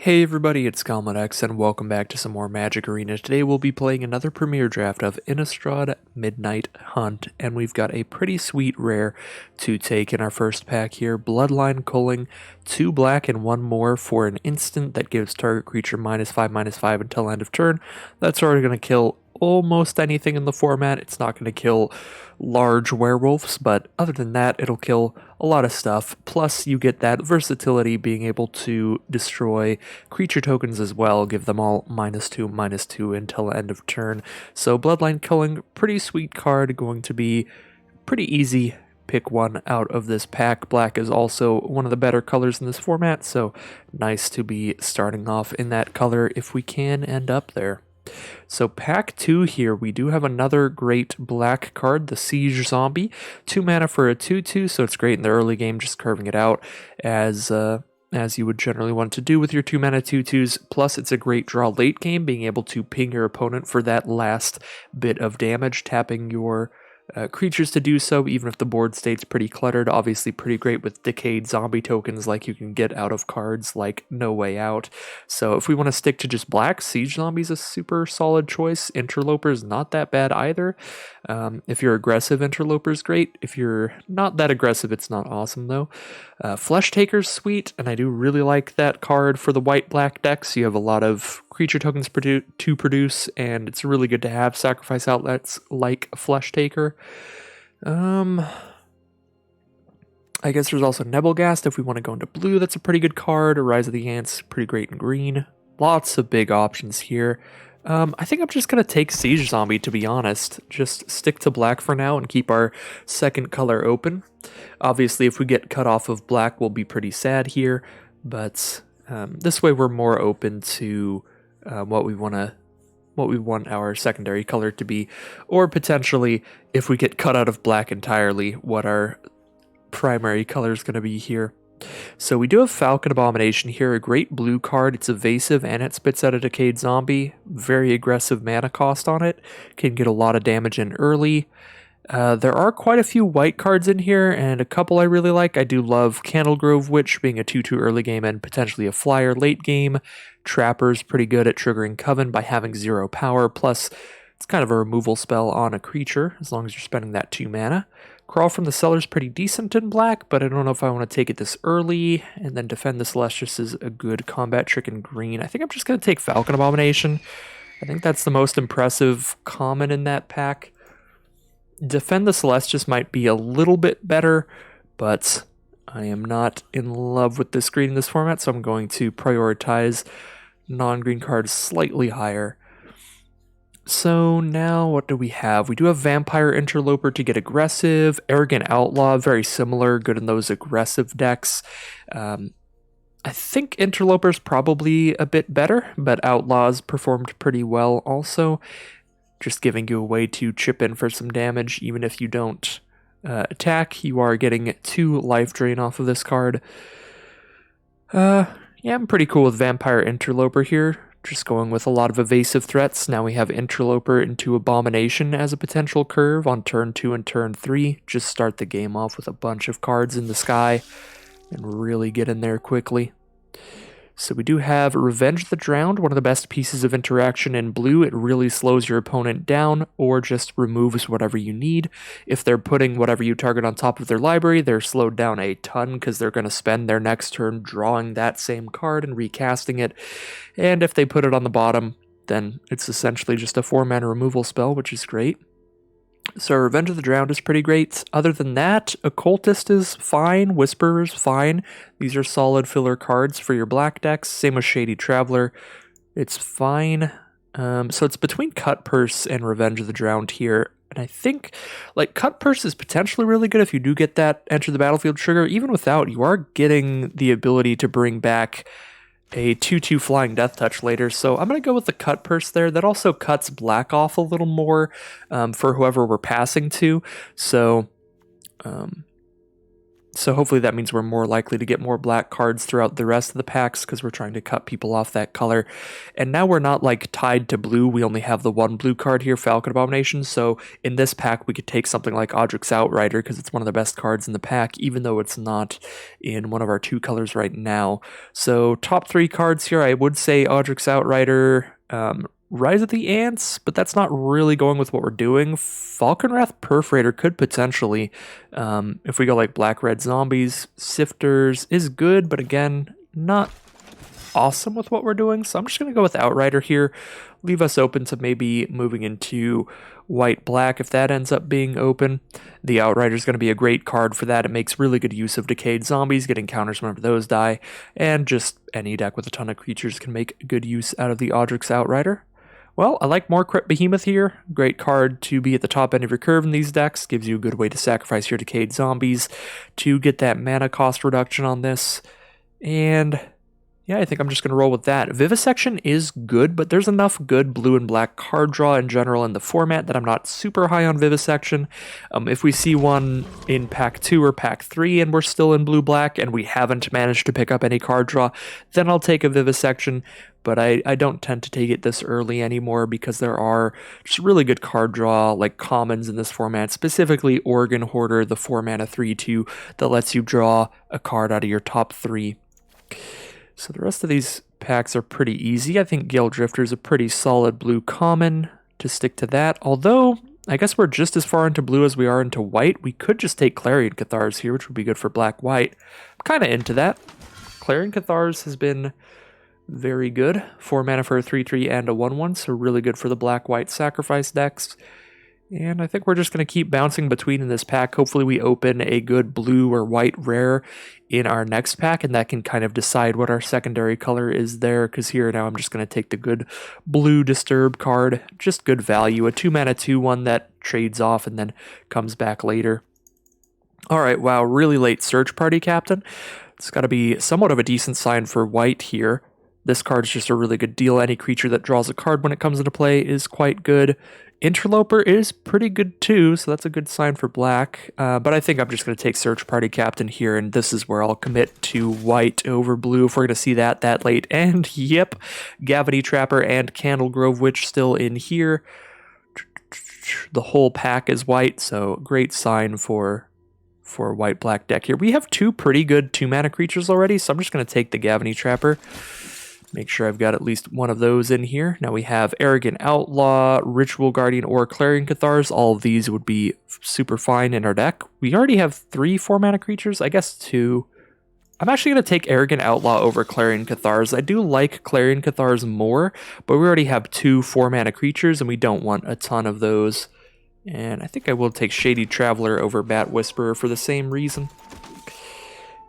Hey everybody, it's X, and welcome back to some more Magic Arena. Today we'll be playing another premiere draft of Innistrad Midnight Hunt, and we've got a pretty sweet rare to take in our first pack here. Bloodline Culling, 2 black and 1 more for an instant that gives target creature -5/-5 until end of turn. That's already going to kill almost anything in the format. It's not going to kill large werewolves, but other than that, it'll kill a lot of stuff. Plus, you get that versatility, being able to destroy creature tokens as well, give them all -2/-2 until end of turn. So Bloodline Culling, pretty sweet card, going to be pretty easy. Pick one out of this pack. Black is also one of the better colors in this format, so nice to be starting off in that color if we can end up there. So pack 2 here, we do have another great black card, the Siege Zombie. 2 mana for a 2/2, so it's great in the early game, just curving it out as you would generally want to do with your 2 mana 2/2s. Plus, it's a great draw late game, being able to ping your opponent for that last bit of damage, tapping your creatures to do so, even if the board state's pretty cluttered. Obviously pretty great with decayed zombie tokens like you can get out of cards like No Way Out. So if we want to stick to just black, Siege Zombie's a super solid choice. Interloper's not that bad either. If you're aggressive, Interloper's great. If you're not that aggressive, it's not awesome though. Flesh Taker's sweet, and I do really like that card for the white-black decks. You have a lot of creature tokens to produce, and it's really good to have sacrifice outlets like Flesh Taker. I guess there's also Nebelgast if we want to go into blue. That's a pretty good card. Rise of the Ants, pretty great in green. Lots of big options here. I think I'm just going to take Siege Zombie, to be honest. Just stick to black for now and keep our second color open. Obviously, if we get cut off of black, we'll be pretty sad here, but this way we're more open to what we want our secondary color to be, or potentially, if we get cut out of black entirely, what our primary color is going to be here. So we do have Falcon Abomination here, a great blue card. It's evasive and it spits out a decayed zombie. Very aggressive mana cost on it. Can get a lot of damage in early. There are quite a few white cards in here, and a couple I really like. I do love Candlegrove Witch being a 2/2 early game and potentially a flyer late game. Trapper's pretty good at triggering Coven by having 0 power, plus it's kind of a removal spell on a creature, as long as you're spending that 2 mana. Crawl from the Cellar's pretty decent in black, but I don't know if I want to take it this early, and then Defend the Celestius is a good combat trick in green. I think I'm just going to take Falcon Abomination. I think that's the most impressive common in that pack. Defend the Celestius might be a little bit better, but I am not in love with this green in this format, so I'm going to prioritize non-green cards slightly higher. So now what do we have? We do have Vampire Interloper to get aggressive, Arrogant Outlaw, very similar, good in those aggressive decks. I think Interloper's probably a bit better, but Outlaw's performed pretty well also, just giving you a way to chip in for some damage. Even if you don't attack, you are getting 2 life drain off of this card. Yeah, I'm pretty cool with Vampire Interloper here. Just going with a lot of evasive threats. Now we have Interloper into Abomination as a potential curve on turn 2 and turn 3. Just start the game off with a bunch of cards in the sky and really get in there quickly. So we do have Revenge the Drowned, one of the best pieces of interaction in blue. It really slows your opponent down or just removes whatever you need. If they're putting whatever you target on top of their library, they're slowed down a ton because they're going to spend their next turn drawing that same card and recasting it. And if they put it on the bottom, then it's essentially just a 4-mana removal spell, which is great. So Revenge of the Drowned is pretty great. Other than that, Occultist is fine, Whisperer is fine. These are solid filler cards for your black decks. Same with Shady Traveler. It's fine. So it's between Cut Purse and Revenge of the Drowned here. And I think, like, Cut Purse is potentially really good if you do get that Enter the Battlefield trigger. Even without, you are getting the ability to bring back a 2/2 Flying Death Touch later, so I'm going to go with the Cut Purse there. That also cuts black off a little more for whoever we're passing to, so So hopefully that means we're more likely to get more black cards throughout the rest of the packs because we're trying to cut people off that color. And now we're not like tied to blue. We only have the one blue card here, Falcon Abomination. So in this pack, we could take something like Audric's Outrider because it's one of the best cards in the pack, even though it's not in one of our two colors right now. So top three cards here, I would say Audric's Outrider, Rise of the Ants, but that's not really going with what we're doing. Falconwrath Perforator could potentially, if we go like Black Red Zombies. Sifters is good, but again, not awesome with what we're doing. So I'm just going to go with Outrider here. Leave us open to maybe moving into White Black if that ends up being open. The Outrider is going to be a great card for that. It makes really good use of Decayed Zombies, getting counters whenever those die, and just any deck with a ton of creatures can make good use out of the Audric's Outrider. Well, I like more Crypt Behemoth here. Great card to be at the top end of your curve in these decks. Gives you a good way to sacrifice your Decayed Zombies to get that mana cost reduction on this. And yeah, I think I'm just going to roll with that. Vivisection is good, but there's enough good blue and black card draw in general in the format that I'm not super high on Vivisection. If we see one in Pack 2 or Pack 3 and we're still in blue-black and we haven't managed to pick up any card draw, then I'll take a Vivisection. But I don't tend to take it this early anymore because there are just really good card draw, like commons in this format, specifically Organ Hoarder, the 4-mana 3/2 that lets you draw a card out of your top 3. So the rest of these packs are pretty easy. I think Gale Drifter is a pretty solid blue common to stick to that. Although, I guess we're just as far into blue as we are into white. We could just take Clarion Cathars here, which would be good for black-white. I'm kind of into that. Clarion Cathars has been very good. 4 mana for a 3/3 and a 1/1, so really good for the black-white sacrifice decks. And I think we're just going to keep bouncing between in this pack. Hopefully we open a good blue or white rare in our next pack, and that can kind of decide what our secondary color is there, because here now I'm just going to take the good blue Disturb card. Just good value. A 2 mana 2/1 that trades off and then comes back later. Alright, wow, really late Search Party Captain. It's got to be somewhat of a decent sign for white here. This card's just a really good deal. Any creature that draws a card when it comes into play is quite good. Interloper is pretty good too, so that's a good sign for black. But I think I'm just going to take Search Party Captain here, and this is where I'll commit to white over blue if we're going to see that late. And yep, Gavity Trapper and Candlegrove Witch still in here. The whole pack is white, so great sign for a white-black deck here. We have two pretty good 2-mana creatures already, so I'm just going to take the Gavany Trapper. Make sure I've got at least one of those in here. Now we have Arrogant Outlaw, Ritual Guardian, or Clarion Cathars. All of these would be super fine in our deck. We already have 3 4-mana creatures, I guess 2. I'm actually going to take Arrogant Outlaw over Clarion Cathars. I do like Clarion Cathars more, but we already have 2 4-mana creatures, and we don't want a ton of those. And I think I will take Shady Traveler over Bat Whisperer for the same reason.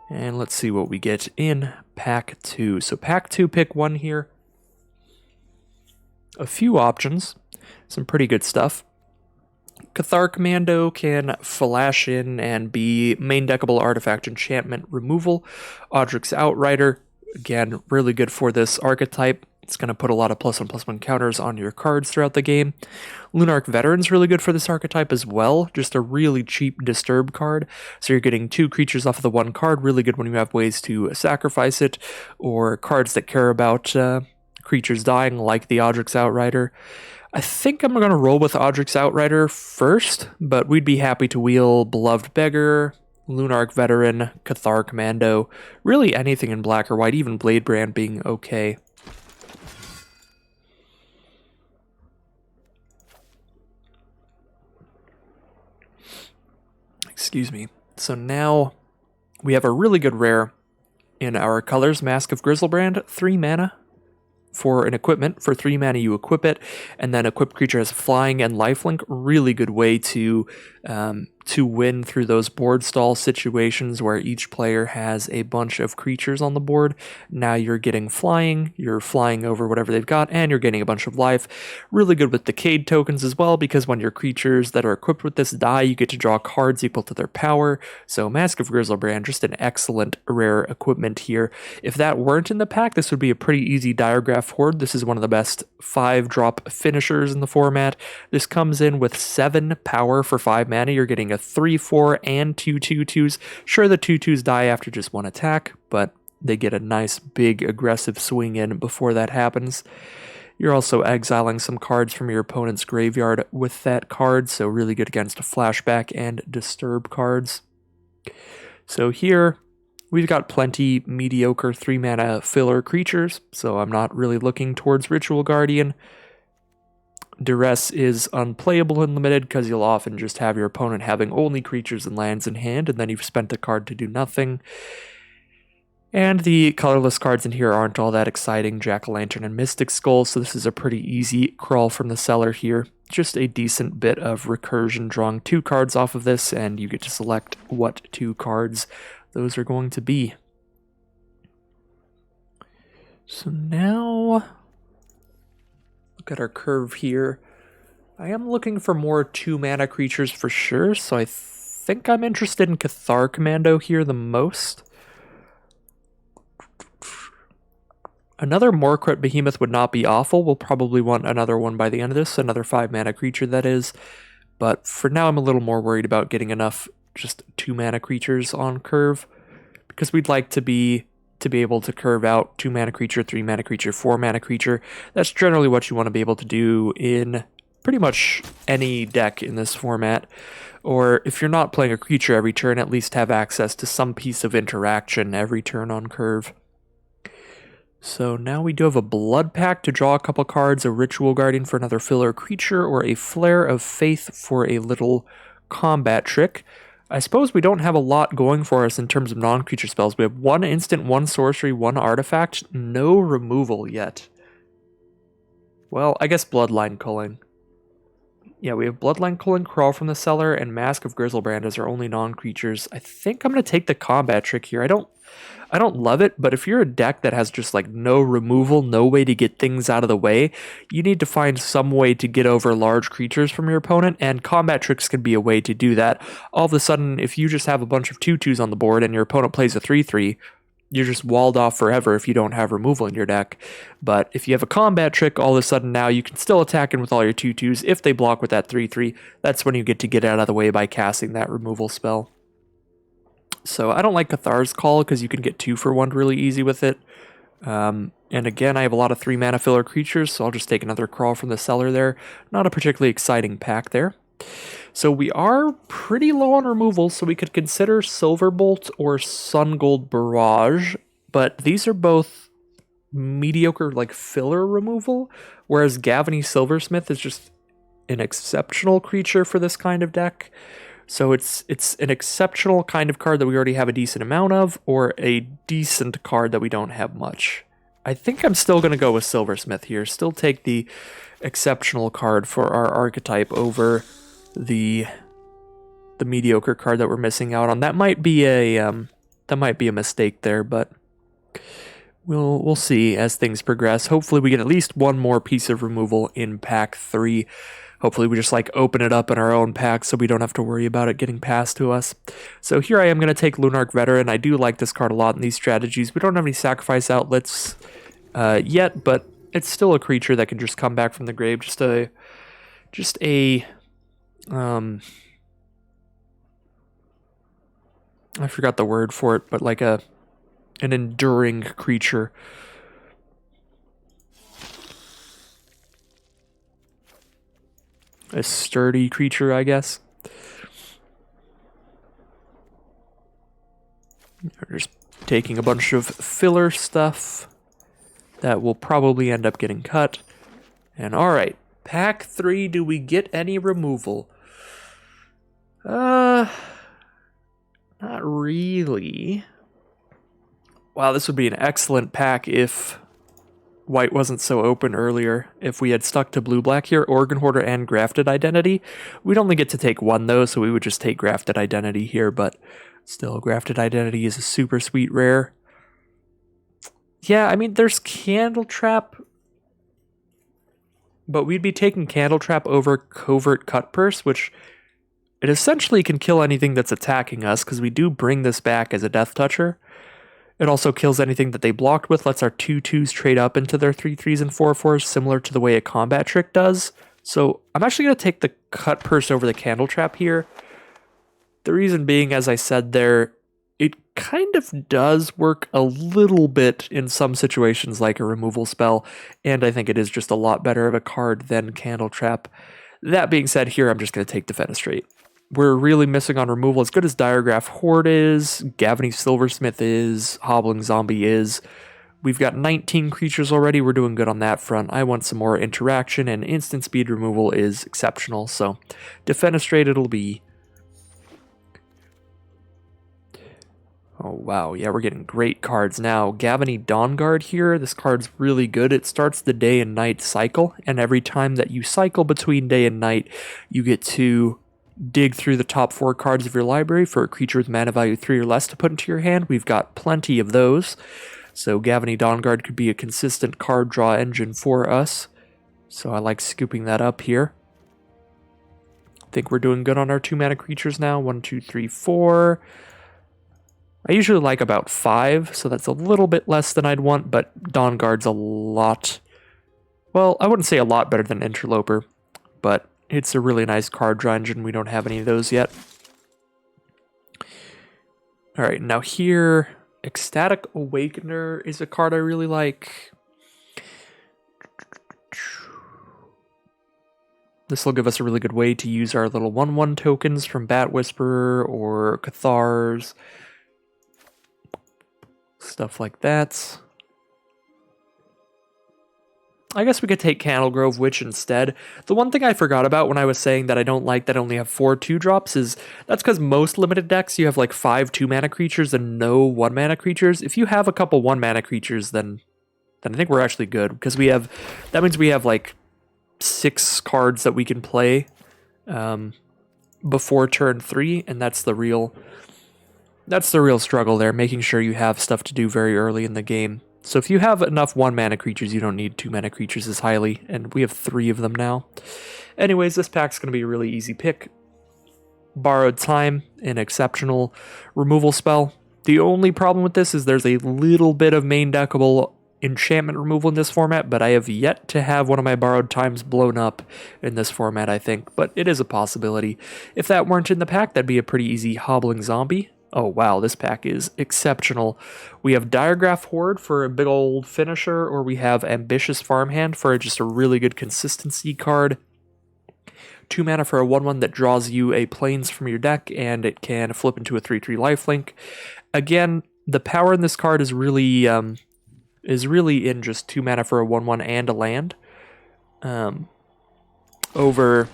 And let's see what we get in Pack 2. So Pack 2, pick 1 here. A few options. Some pretty good stuff. Cathar Commando can flash in and be main deckable artifact enchantment removal. Audric's Outrider, again, really good for this archetype. It's going to put a lot of +1/+1 counters on your cards throughout the game. Lunarch Veteran's really good for this archetype as well. Just a really cheap Disturb card. So you're getting 2 creatures off of the 1 card. Really good when you have ways to sacrifice it, or cards that care about creatures dying, like the Audric's Outrider. I think I'm going to roll with Audric's Outrider first, but we'd be happy to wheel Beloved Beggar, Lunarch Veteran, Cathar Commando, really anything in black or white, even Bladebrand being okay. Excuse me. So now we have a really good rare in our colors. Mask of Grizzlebrand, 3 mana for an equipment. For 3 mana you equip it, and then equipped creature has flying and lifelink. Really good way to win through those board stall situations where each player has a bunch of creatures on the board. Now you're getting flying, you're flying over whatever they've got, and you're getting a bunch of life. Really good with Decayed tokens as well, because when your creatures that are equipped with this die, you get to draw cards equal to their power. So Mask of Grizzlebrand, just an excellent rare equipment here. If that weren't in the pack, this would be a pretty easy Diagraph Horde. This is one of the best 5-drop finishers in the format. This comes in with 7 power for 5 mana, you're getting a 3/4 and 2/2/2s. Sure, the 2/2s die after just one attack, but they get a nice big aggressive swing in before that happens. You're also exiling some cards from your opponent's graveyard with that card, so really good against flashback and disturb cards. So here, we've got plenty mediocre 3-mana filler creatures, so I'm not really looking towards Ritual Guardian. Duress is unplayable in Limited because you'll often just have your opponent having only creatures and lands in hand, and then you've spent the card to do nothing. And the colorless cards in here aren't all that exciting, Jack-o'-lantern and Mystic Skull, so this is a pretty easy crawl from the cellar here. Just a decent bit of recursion, drawing 2 cards off of this, and you get to select what 2 cards those are going to be. So now, look at our curve here. I am looking for more 2-mana creatures for sure, so I think I'm interested in Cathar Commando here the most. Another Morcrut Behemoth would not be awful. We'll probably want another one by the end of this, another 5-mana creature that is. But for now, I'm a little more worried about getting enough just 2-mana creatures on curve, because we'd like to be able to curve out 2-mana creature, 3-mana creature, 4-mana creature. That's generally what you want to be able to do in pretty much any deck in this format. Or if you're not playing a creature every turn, at least have access to some piece of interaction every turn on curve. So now we do have a Blood Pact to draw a couple cards, a Ritual Guardian for another filler creature, or a Flare of Faith for a little combat trick. I suppose we don't have a lot going for us in terms of non-creature spells. We have 1 instant, 1 sorcery, 1 artifact, no removal yet. Well, I guess Bloodline Culling. Yeah, we have Bloodline Culling, Crawl from the Cellar, and Mask of Grizzlebrand as our only non-creatures. I think I'm going to take the combat trick here. I don't love it, but if you're a deck that has just like no removal, no way to get things out of the way, you need to find some way to get over large creatures from your opponent, and combat tricks can be a way to do that. All of a sudden, if you just have a bunch of 2/2s on the board and your opponent plays a 3/3, you're just walled off forever if you don't have removal in your deck. But if you have a combat trick, all of a sudden now you can still attack in with all your 2/2s. If they block with that 3/3, that's when you get to get out of the way by casting that removal spell. So I don't like Cathar's Call because you can get 2 for 1 really easy with it. And again, I have a lot of 3-mana filler creatures, so I'll just take another Crawl from the Cellar there. Not a particularly exciting pack there. So we are pretty low on removal, so we could consider Silverbolt or Sungold Barrage, but these are both mediocre like filler removal, whereas Gavany Silversmith is just an exceptional creature for this kind of deck. So it's an exceptional kind of card that we already have a decent amount of, or a decent card that we don't have much. I think I'm still going to go with Silversmith here. Still take the exceptional card for our archetype over the mediocre card that we're missing out on. That might be a mistake there, but we'll see as things progress. Hopefully we get at least one more piece of removal in pack 3. Hopefully we just like open it up in our own pack so we don't have to worry about it getting passed to us. So here I am going to take Lunarch Veteran. I do like this card a lot in these strategies. We don't have any sacrifice outlets yet, but it's still a creature that can just come back from the grave. Just a I forgot the word for it, but like an enduring creature. A sturdy creature, I guess. We're just taking a bunch of filler stuff that will probably end up getting cut. And alright, pack 3, do we get any removal? Not really. Wow, this would be an excellent pack if white wasn't so open earlier. If we had stuck to blue-black here, Organ Hoarder and Grafted Identity. We'd only get to take one though, so we would just take Grafted Identity here, but still, Grafted Identity is a super sweet rare. Yeah, I mean, there's Candletrap, but we'd be taking Candletrap over Covert Cutpurse, which it essentially can kill anything that's attacking us, because we do bring this back as a Death Toucher. It also kills anything that they blocked with, lets our 2/2s trade up into their 3/3s and 4/4s, similar to the way a combat trick does. So I'm actually going to take the Cutpurse over the Candletrap here. The reason being, as I said there, it kind of does work a little bit in some situations like a removal spell, and I think it is just a lot better of a card than Candle Trap. That being said, here I'm just going to take Defenestrate. We're really missing on removal. As good as Diregraph Horde is, Gavany Silversmith is, Hobbling Zombie is, we've got 19 creatures already. We're doing good on that front. I want some more interaction, and instant speed removal is exceptional. So Defenestrate it'll be. Oh, wow. Yeah, we're getting great cards now. Gavany Dawnguard here. This card's really good. It starts the day and night cycle, and every time that you cycle between day and night, you get to dig through the top 4 cards of your library for a creature with mana value 3 or less to put into your hand. We've got plenty of those. So Gavany Dawnguard could be a consistent card draw engine for us. So I like scooping that up here. I think we're doing good on our 2 mana creatures now. 1, 2, 3, 4. I usually like about 5, so that's a little bit less than I'd want, but Dawnguard's a lot. Well, I wouldn't say a lot better than Interloper, but it's a really nice card draw engine. We don't have any of those yet. Alright, now here, Ecstatic Awakener is a card I really like. This will give us a really good way to use our little 1/1 tokens from Bat Whisperer or Cathars. Stuff like that. I guess we could take Candlegrove Witch instead. The one thing I forgot about when I was saying that I don't like that I only have 4 2-drops is that's because most limited decks you have like 5 2-mana creatures and no 1-mana creatures. If you have a couple 1-mana creatures, then I think we're actually good, because that means we have like 6 cards that we can play before turn 3, and that's the real struggle there, making sure you have stuff to do very early in the game. So if you have enough 1-mana creatures, you don't need 2-mana creatures as highly, and we have 3 of them now. Anyways, this pack's going to be a really easy pick. Borrowed Time, an exceptional removal spell. The only problem with this is there's a little bit of main deckable enchantment removal in this format, but I have yet to have one of my Borrowed Times blown up in this format, I think, but it is a possibility. If that weren't in the pack, that'd be a pretty easy Hobbling Zombie. Oh wow, this pack is exceptional. We have Diregraph Horde for a big old finisher, or we have Ambitious Farmhand for just a really good consistency card. 2 mana for a 1/1 that draws you a plains from your deck, and it can flip into a 3/3 lifelink. Again, the power in this card is really in just 2 mana for a 1/1 and a land. Over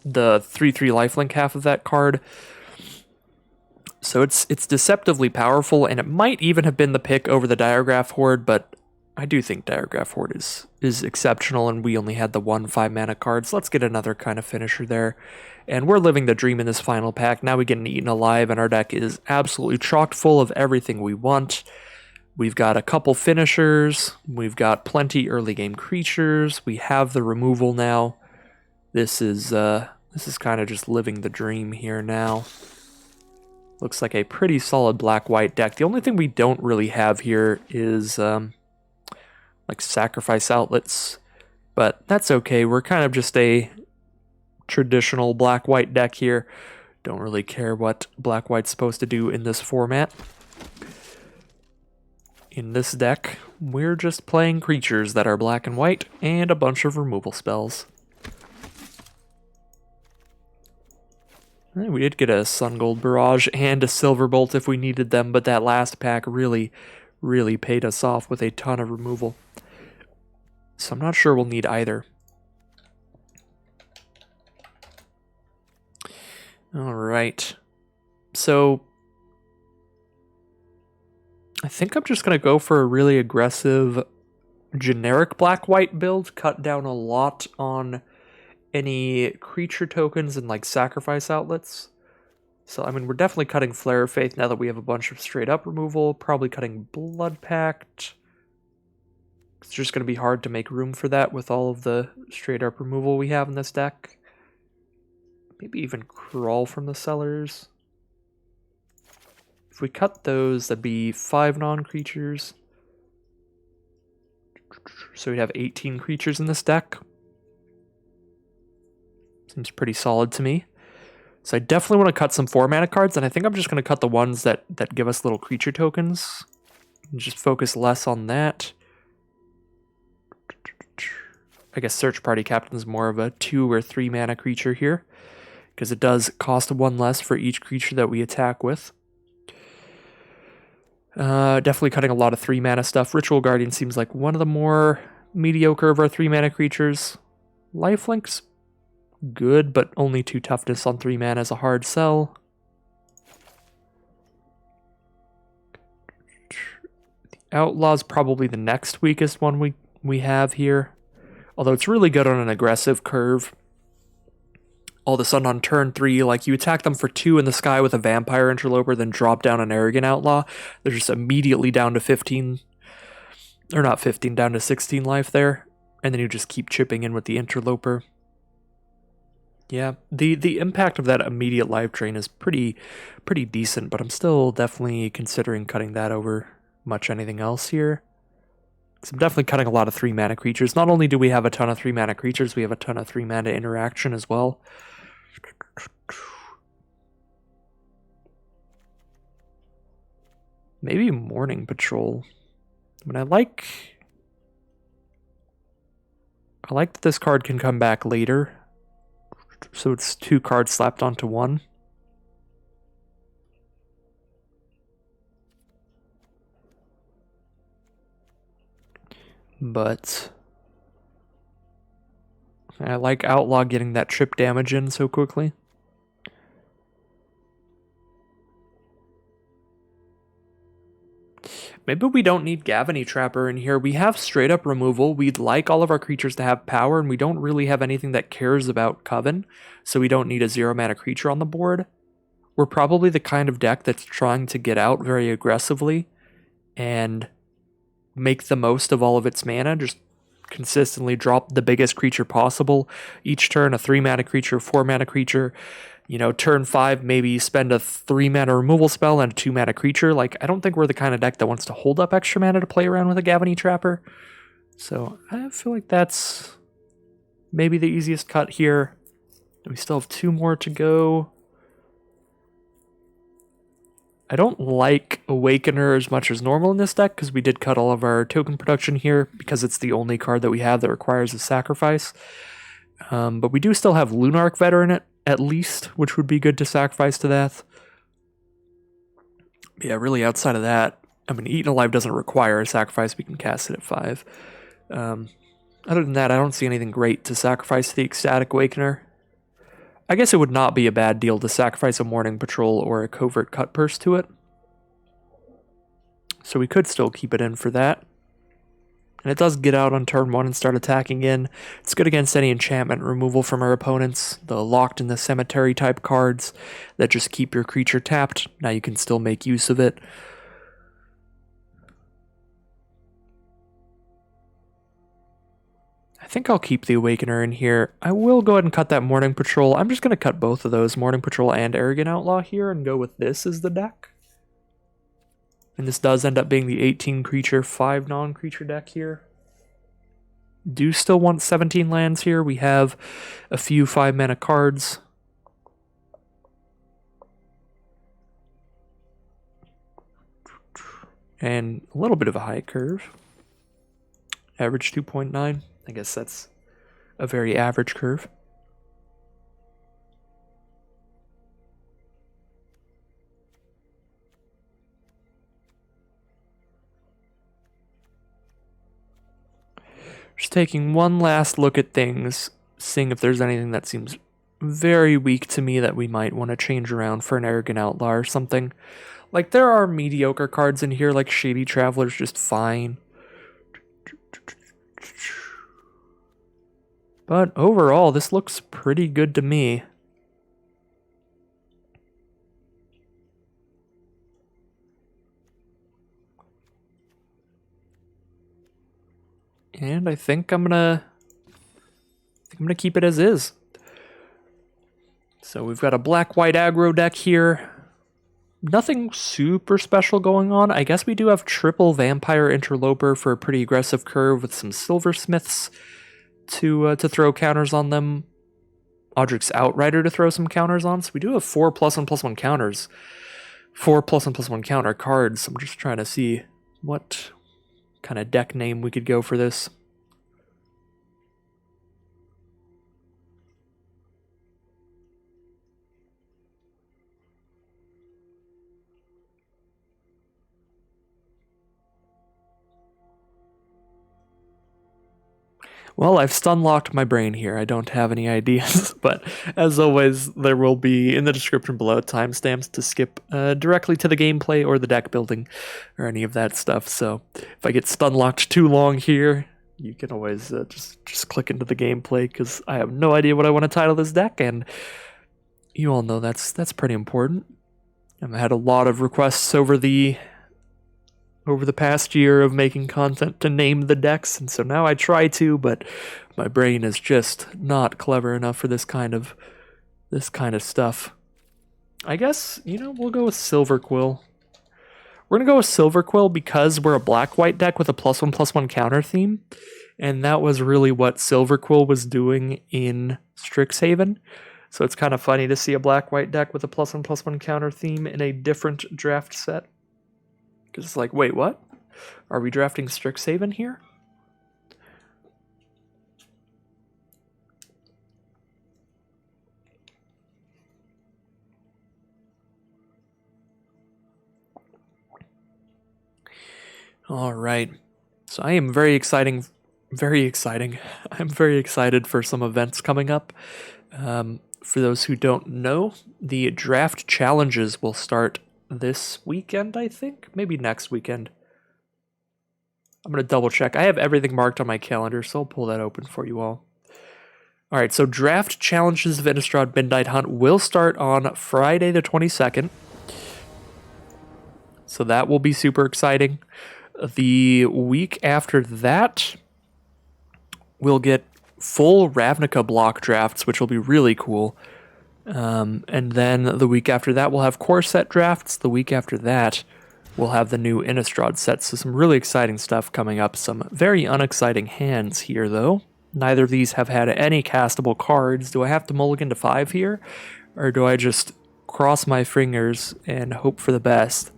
the 3/3 lifelink half of that card. So it's deceptively powerful, and it might even have been the pick over the Diregraph Horde, but I do think Diregraph Horde is exceptional, and we only had the 1 5-mana card, so let's get another kind of finisher there. And we're living the dream in this final pack. Now we get an Eaten Alive, and our deck is absolutely chock full of everything we want. We've got a couple finishers, we've got plenty early game creatures, we have the removal now. This is kind of just living the dream here now. Looks like a pretty solid black-white deck. The only thing we don't really have here is like sacrifice outlets, but that's okay. We're kind of just a traditional black-white deck here. Don't really care what black-white's supposed to do in this format. In this deck, we're just playing creatures that are black and white and a bunch of removal spells. We did get a Sungold Barrage and a Silverbolt if we needed them, but that last pack really paid us off with a ton of removal. So I'm not sure we'll need either. Alright. So I think I'm just going to go for a really aggressive generic black-white build, cut down a lot on any creature tokens and like sacrifice outlets. So I mean, we're definitely cutting Flare of Faith now that we have a bunch of straight up removal, probably cutting Blood Pact. It's just going to be hard to make room for that with all of the straight up removal we have in this deck. Maybe even Crawl from the Cellars. If we cut those, that'd be 5 non-creatures. So we'd have 18 creatures in this deck. Seems pretty solid to me. So I definitely want to cut some 4-mana cards, and I think I'm just going to cut the ones that give us little creature tokens. And just focus less on that. I guess Search Party Captain is more of a 2 or 3 mana creature here, because it does cost 1 less for each creature that we attack with. Definitely cutting a lot of 3 mana stuff. Ritual Guardian seems like one of the more mediocre of our 3 mana creatures. Lifelink's good, but only 2 toughness on 3 mana is a hard sell. The Outlaw's probably the next weakest one we have here. Although it's really good on an aggressive curve. All of a sudden on turn 3, like you attack them for 2 in the sky with a Vampire Interloper, then drop down an Arrogant Outlaw. They're just immediately down to 15, or not 15, down to 16 life there. And then you just keep chipping in with the Interloper. Yeah, the impact of that immediate life drain is pretty decent, but I'm still definitely considering cutting that over much anything else here. So I'm definitely cutting a lot of 3 mana creatures. Not only do we have a ton of 3 mana creatures, we have a ton of 3 mana interaction as well. Maybe Morning Patrol. I mean, I like that this card can come back later. So it's 2 cards slapped onto 1. But I like Outlaw getting that trip damage in so quickly. Maybe we don't need Gavany Trapper in here. We have straight up removal. We'd like all of our creatures to have power, and we don't really have anything that cares about Coven, so we don't need a 0 mana creature on the board. We're probably the kind of deck that's trying to get out very aggressively and make the most of all of its mana. Just consistently drop the biggest creature possible. Each turn, a 3 mana creature, 4 mana creature. You know, turn 5, maybe spend a 3 mana removal spell and a 2 mana creature. Like, I don't think we're the kind of deck that wants to hold up extra mana to play around with a Gavany Trapper. So I feel like that's maybe the easiest cut here. We still have 2 more to go. I don't like Awakener as much as normal in this deck, because we did cut all of our token production here, because it's the only card that we have that requires a sacrifice. But we do still have Lunarch Veteran at least, which would be good to sacrifice to that. Yeah, really outside of that, I mean, Eaten Alive doesn't require a sacrifice. We can cast it at 5. Other than that, I don't see anything great to sacrifice to the Ecstatic Awakener. I guess it would not be a bad deal to sacrifice a Morning Patrol or a Covert Cut Purse to it. So we could still keep it in for that. And it does get out on turn 1 and start attacking in. It's good against any enchantment removal from our opponents. The Locked in the Cemetery type cards that just keep your creature tapped. Now you can still make use of it. I think I'll keep the Awakener in here. I will go ahead and cut that Morning Patrol. I'm just going to cut both of those, Morning Patrol and Arrogant Outlaw here, and go with this as the deck. And this does end up being the 18 creature, 5 non-creature deck here. Do still want 17 lands here. We have a few 5 mana cards. And a little bit of a high curve. Average 2.9. I guess that's a very average curve. Just taking one last look at things, seeing if there's anything that seems very weak to me that we might want to change around for an Arrogant Outlaw or something. Like, there are mediocre cards in here, like Shady Traveler's just fine. But overall, this looks pretty good to me. And I think I'm gonna keep it as is. So we've got a black-white aggro deck here. Nothing super special going on. I guess we do have triple Vampire Interloper for a pretty aggressive curve with some Silversmiths to throw counters on them. Audric's Outrider to throw some counters on. So we do have 4 +1/+1 counters. 4 +1/+1 counter cards. I'm just trying to see what kind of deck name we could go for this. Well, I've stun-locked my brain here. I don't have any ideas, but as always, there will be in the description below timestamps to skip directly to the gameplay or the deck building or any of that stuff. So if I get stun-locked too long here, you can always just click into the gameplay because I have no idea what I want to title this deck, and you all know that's pretty important. I've had a lot of requests over the past year of making content to name the decks, and so now I try to, but my brain is just not clever enough for this kind of stuff. I guess, we'll go with Silver Quill. We're gonna go with Silver Quill because we're a black-white deck with a +1/+1 counter theme, and that was really what Silver Quill was doing in Strixhaven. So it's kind of funny to see a black-white deck with a +1/+1 counter theme in a different draft set. Because it's like, wait, what? Are we drafting Strixhaven here? All right. So I am very exciting. I'm very excited for some events coming up. For those who don't know, the draft challenges will start this weekend, I think. Maybe next weekend. I'm going to double check. I have everything marked on my calendar, so I'll pull that open for you all. Alright, so draft challenges of Innistrad Midnight Hunt will start on Friday the 22nd. So that will be super exciting. The week after that, we'll get full Ravnica block drafts, which will be really cool. And then the week after that, we'll have core set drafts. The week after that, we'll have the new Innistrad set. So some really exciting stuff coming up. Some very unexciting hands here, though. Neither of these have had any castable cards. Do I have to mulligan to 5 here? Or do I just cross my fingers and hope for the best?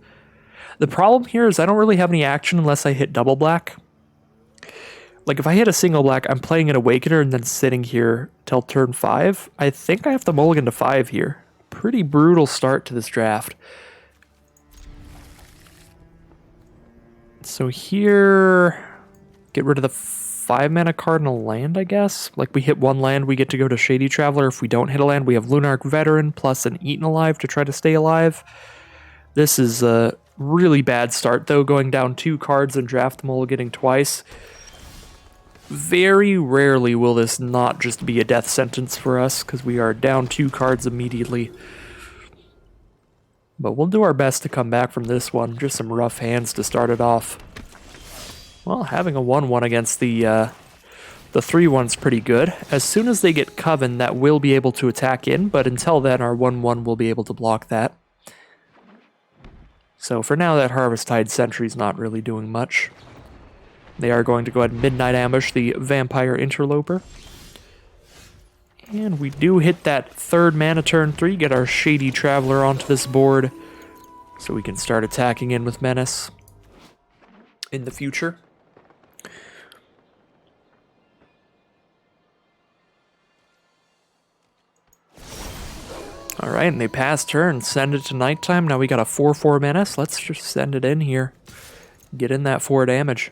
The problem here is I don't really have any action unless I hit double black. Like, if I hit a single black, I'm playing an Awakener and then sitting here till turn 5. I think I have to mulligan to 5 here. Pretty brutal start to this draft. So here, get rid of the 5-mana Cardinal land, I guess. Like, we hit one land, we get to go to Shady Traveler. If we don't hit a land, we have Lunarch Veteran plus an Eaten Alive to try to stay alive. This is a really bad start, though, going down 2 cards and draft mulliganing twice. Very rarely will this not just be a death sentence for us, because we are down 2 cards immediately. But we'll do our best to come back from this one. Just some rough hands to start it off. Well, having a 1/1 against the 3/1's pretty good. As soon as they get Coven, that will be able to attack in, but until then, our 1/1 will be able to block that. So for now, that Harvesttide Sentry's not really doing much. They are going to go ahead and Midnight Ambush the Vampire Interloper. And we do hit that 3rd mana turn 3, get our Shady Traveler onto this board, so we can start attacking in with Menace in the future. Alright, and they pass turn, send it to nighttime. Now we got a 4/4 Menace. Let's just send it in here. Get in that 4 damage.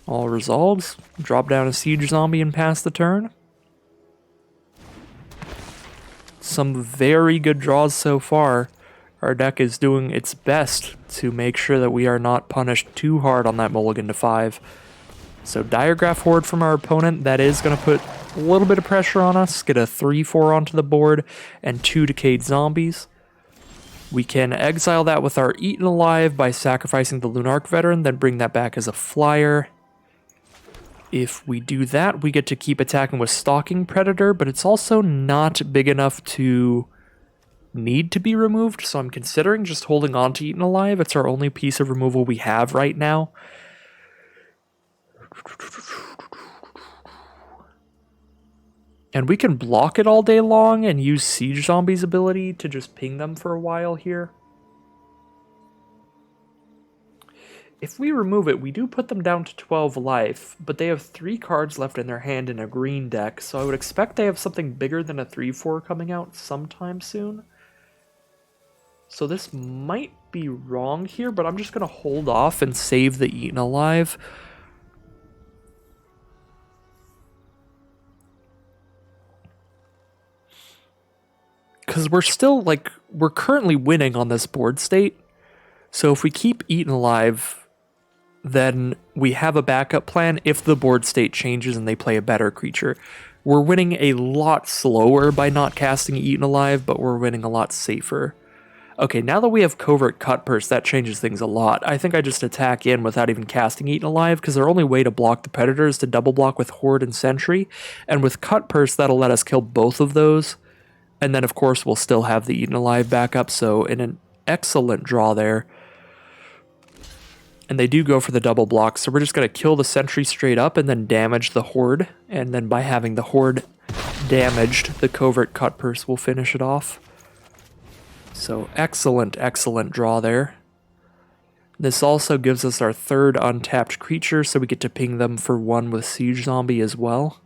All resolves. Drop down a Siege Zombie and pass the turn. Some very good draws so far. Our deck is doing its best to make sure that we are not punished too hard on that mulligan to 5. So Diregraph Horde from our opponent, that is going to put a little bit of pressure on us. Get a 3/4 onto the board and 2 Decayed Zombies. We can exile that with our Eaten Alive by sacrificing the Lunarch Veteran, then bring that back as a flyer. If we do that, we get to keep attacking with Stalking Predator, but it's also not big enough to need to be removed, so I'm considering just holding on to Eaten Alive. It's our only piece of removal we have right now. And we can block it all day long and use Siege Zombie's ability to just ping them for a while here. If we remove it, we do put them down to 12 life, but they have 3 cards left in their hand in a green deck, so I would expect they have something bigger than a 3/4 coming out sometime soon. So this might be wrong here, but I'm just going to hold off and save the Eaten Alive. Because we're still, like, we're currently winning on this board state. So if we keep Eaten Alive, then we have a backup plan if the board state changes and they play a better creature. We're winning a lot slower by not casting Eaten Alive, but we're winning a lot safer. Okay, now that we have Covert Cutpurse, that changes things a lot. I think I just attack in without even casting Eaten Alive, because our only way to block the Predator is to double block with Horde and Sentry, and with Cutpurse, that'll let us kill both of those. And then, of course, we'll still have the Eaten Alive backup, so in an excellent draw there. And they do go for the double block, so we're just going to kill the Sentry straight up and then damage the Horde. And then by having the Horde damaged, the Covert Cutpurse will finish it off. So excellent, excellent draw there. This also gives us our 3rd untapped creature, so we get to ping them for 1 with Siege Zombie as well.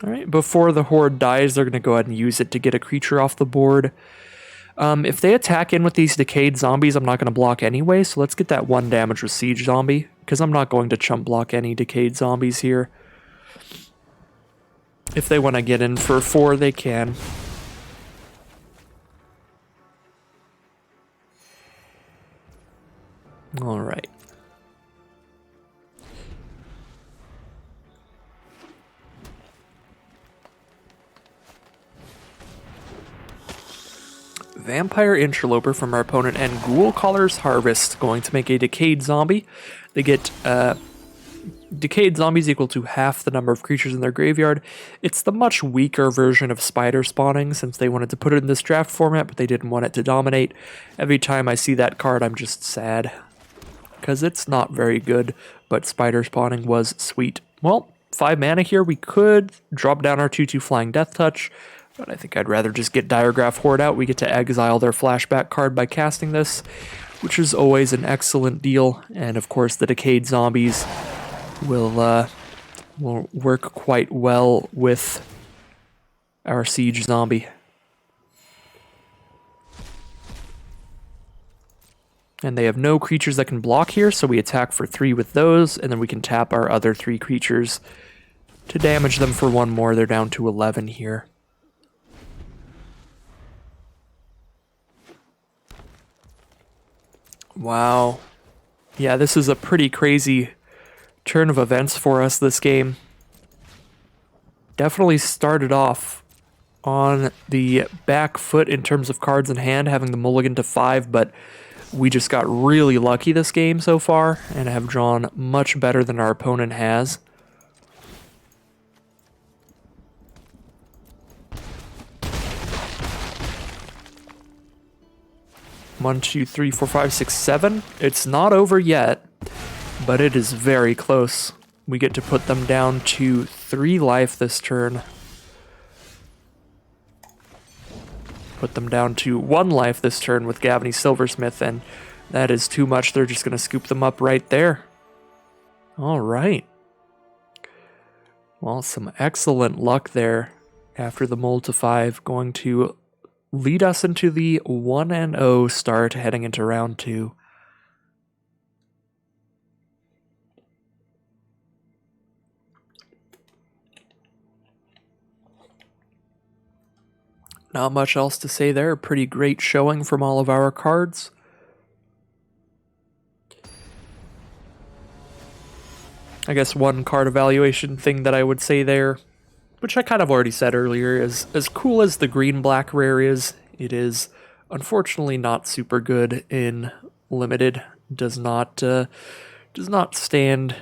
Alright, before the Horde dies, they're going to go ahead and use it to get a creature off the board. If they attack in with these Decayed Zombies, I'm not going to block anyway, so let's get that 1 damage with Siege Zombie, because I'm not going to chump block any Decayed Zombies here. If they want to get in for 4, they can. Alright. Vampire Interloper from our opponent, and Ghoul Caller's Harvest, going to make a Decayed Zombie. They get Decayed Zombies equal to half the number of creatures in their graveyard. It's the much weaker version of Spider Spawning, since they wanted to put it in this draft format, but they didn't want it to dominate. Every time I see that card, I'm just sad, because it's not very good, but Spider Spawning was sweet. Well, 5 mana here. We could drop down our 2/2 Flying Death Touch, but I think I'd rather just get Diregraph Horde out. We get to exile their flashback card by casting this, which is always an excellent deal. And of course, the Decayed Zombies will work quite well with our Siege Zombie. And they have no creatures that can block here, so we attack for 3 with those, and then we can tap our other 3 creatures to damage them for 1 more. They're down to 11 here. Wow. Yeah, this is a pretty crazy turn of events for us this game. Definitely started off on the back foot in terms of cards in hand, having the mulligan to 5, but we just got really lucky this game so far and have drawn much better than our opponent has. One, two, three, four, five, six, 7. It's not over yet, but it is very close. We get to put them down to 3 life this turn. Put them down to 1 life this turn with Gavany Silversmith, and that is too much. They're just going to scoop them up right there. All right. Well, some excellent luck there after the mull to 5, going to lead us into the 1-0 start heading into round 2. Not much else to say there. Pretty great showing from all of our cards. I guess one card evaluation thing that I would say there, which I kind of already said earlier, is as cool as the green-black rare is, it is unfortunately not super good in limited. Does not stand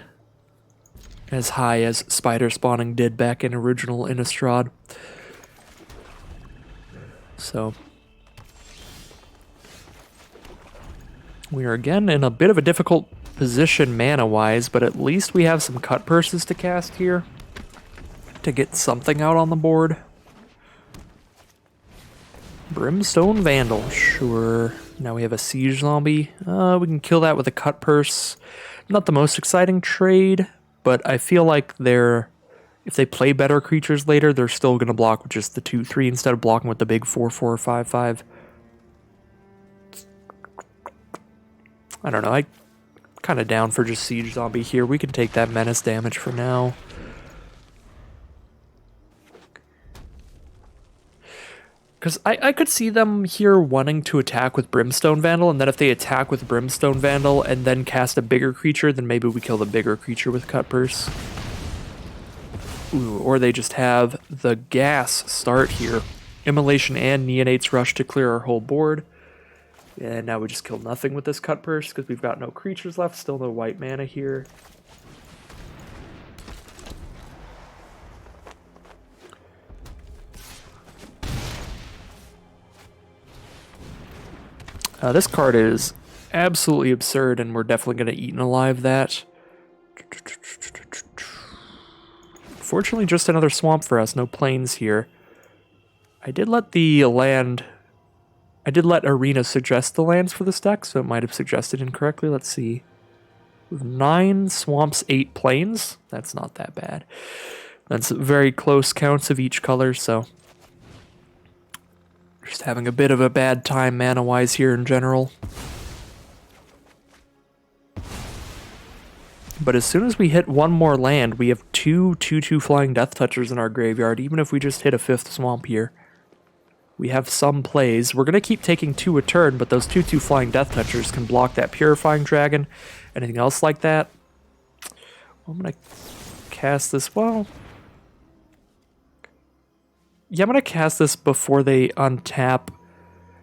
as high as Spider Spawning did back in original Innistrad. So we are again in a bit of a difficult position mana-wise, but at least we have some cut purses to cast here to get something out on the board. Brimstone Vandal, sure. Now we have a Siege Zombie. We can kill that with a cut purse. Not the most exciting trade, but I feel like if they play better creatures later, they're still going to block with just the 2/3 instead of blocking with the big 4/4 5/5. I don't know. I kind of down for just Siege Zombie here. We can take that menace damage for now. Because I could see them here wanting to attack with Brimstone Vandal, and then if they attack with Brimstone Vandal and then cast a bigger creature, then maybe we kill the bigger creature with Cut Purse. Ooh, or they just have the gas start here. Immolation and Neonate's Rush to clear our whole board. And now we just kill nothing with this Cut Purse because we've got no creatures left, still no white mana here. This card is absolutely absurd, and we're definitely going to eat and alive that. Fortunately, just another swamp for us, no plains here. I did let Arena suggest the lands for this deck, so it might have suggested incorrectly. Let's see. We have 9 swamps, 8 plains. That's not that bad. That's very close counts of each color, so just having a bit of a bad time mana-wise here in general. But as soon as we hit one more land, we have 2 2/2 Flying Death Touchers in our graveyard, even if we just hit a 5th swamp here. We have some plays. We're going to keep taking 2 a turn, but those 2/2 Flying Death Touchers can block that Purifying Dragon. Anything else like that? I'm going to cast this, well... Yeah, I'm going to cast this before they untap,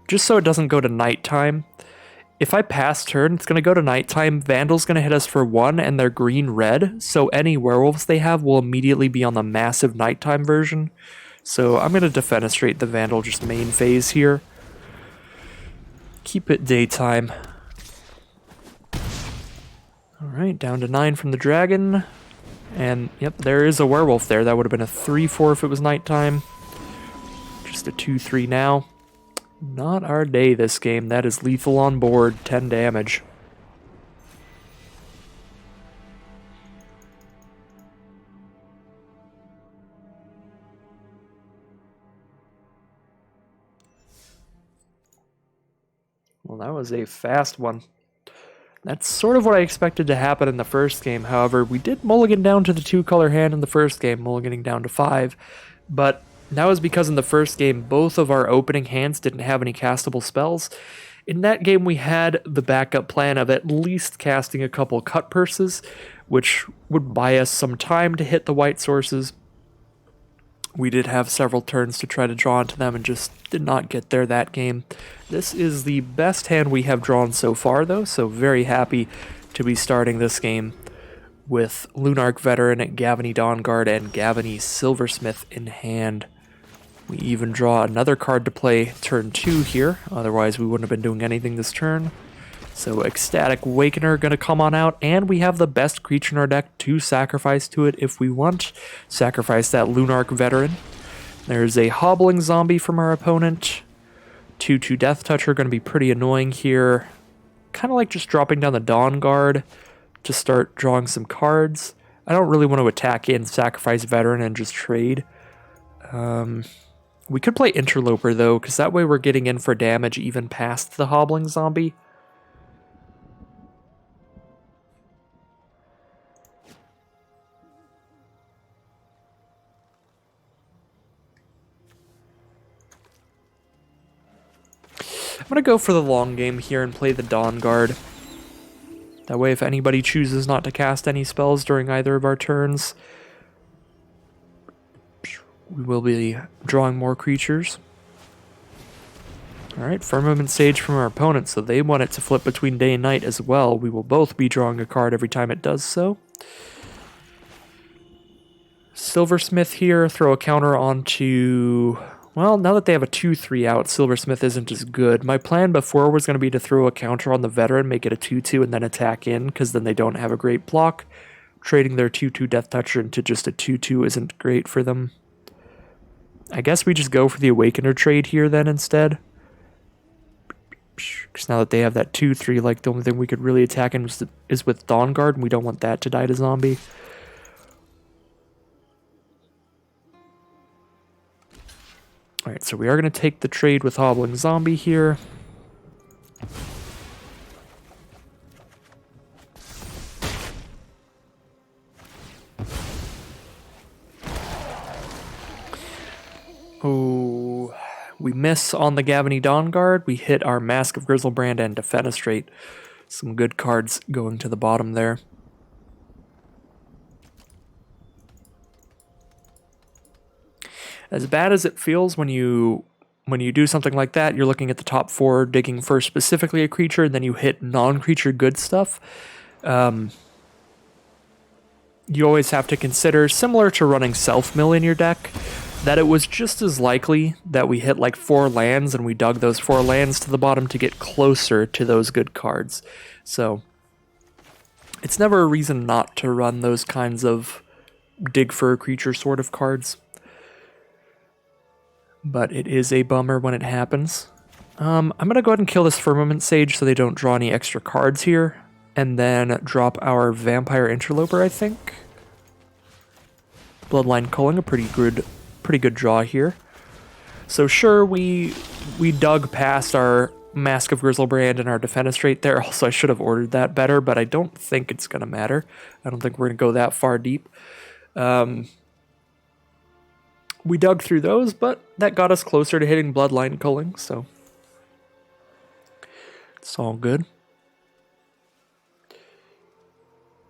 just so it doesn't go to nighttime. If I pass turn, it's going to go to nighttime. Vandal's going to hit us for 1, and they're green-red, so any werewolves they have will immediately be on the massive nighttime version. So I'm going to defenestrate the Vandal just main phase here. Keep it daytime. Alright, down to 9 from the dragon. And, yep, there is a werewolf there. That would have been a 3/4 if it was nighttime. Just a 2/3 now. Not our day this game. That is lethal on board. 10 damage. Well, that was a fast one. That's sort of what I expected to happen in the first game. However, we did mulligan down to the 2-color hand in the first game, mulliganing down to 5. But that was because in the first game, both of our opening hands didn't have any castable spells. In that game, we had the backup plan of at least casting a couple cut purses, which would buy us some time to hit the white sources. We did have several turns to try to draw into them and just did not get there that game. This is the best hand we have drawn so far, though, so very happy to be starting this game with Lunarch Veteran, Gavany Dawnguard, and Gavany Silversmith in hand. We even draw another card to play turn 2 here, otherwise we wouldn't have been doing anything this turn. So Ecstatic Awakener going to come on out, and we have the best creature in our deck to sacrifice to it if we want. Sacrifice that Lunarch Veteran. There's a Hobbling Zombie from our opponent. 2/2 Death Toucher going to be pretty annoying here. Kind of like just dropping down the Dawnguard to start drawing some cards. I don't really want to attack in, sacrifice Veteran, and just trade. We could play Interloper, though, because that way we're getting in for damage even past the Hobbling Zombie. I'm going to go for the long game here and play the Dawnguard. That way if anybody chooses not to cast any spells during either of our turns, we will be drawing more creatures. Alright, Firmament Sage from our opponent, so they want it to flip between day and night as well. We will both be drawing a card every time it does so. Silversmith here, throw a counter onto Well, now that they have a 2-3 out, Silversmith isn't as good. My plan before was going to be to throw a counter on the veteran, make it a 2-2, and then attack in, because then they don't have a great block. Trading their 2-2 Death Toucher into just a 2-2 isn't great for them. I guess we just go for the Awakener trade here then instead. Because now that they have that 2-3, like the only thing we could really attack in is with Dawn Guard, and we don't want that to die to zombie. Alright, so we are going to take the trade with Hobbling Zombie here. Oh, we miss on the Gavany Dawn Guard. We hit our Mask of Grizzlebrand and Defenestrate. Some good cards going to the bottom there. As bad as it feels when you do something like that, you're looking at the top 4, digging for specifically a creature, and then you hit non-creature good stuff. You always have to consider, similar to running self-mill in your deck, that it was just as likely that we hit like 4 lands and we dug those 4 lands to the bottom to get closer to those good cards. So it's never a reason not to run those kinds of dig for a creature sort of cards. But it is a bummer when it happens. I'm going to go ahead and kill this Firmament Sage so they don't draw any extra cards here. And then drop our Vampire Interloper, I think. Bloodline Culling, a pretty good draw here. So sure, we dug past our Mask of Grizzlebrand and our Defenestrate there. Also, I should have ordered that better, but I don't think it's going to matter. I don't think we're going to go that far deep. We dug through those, but that got us closer to hitting Bloodline Culling, so it's all good.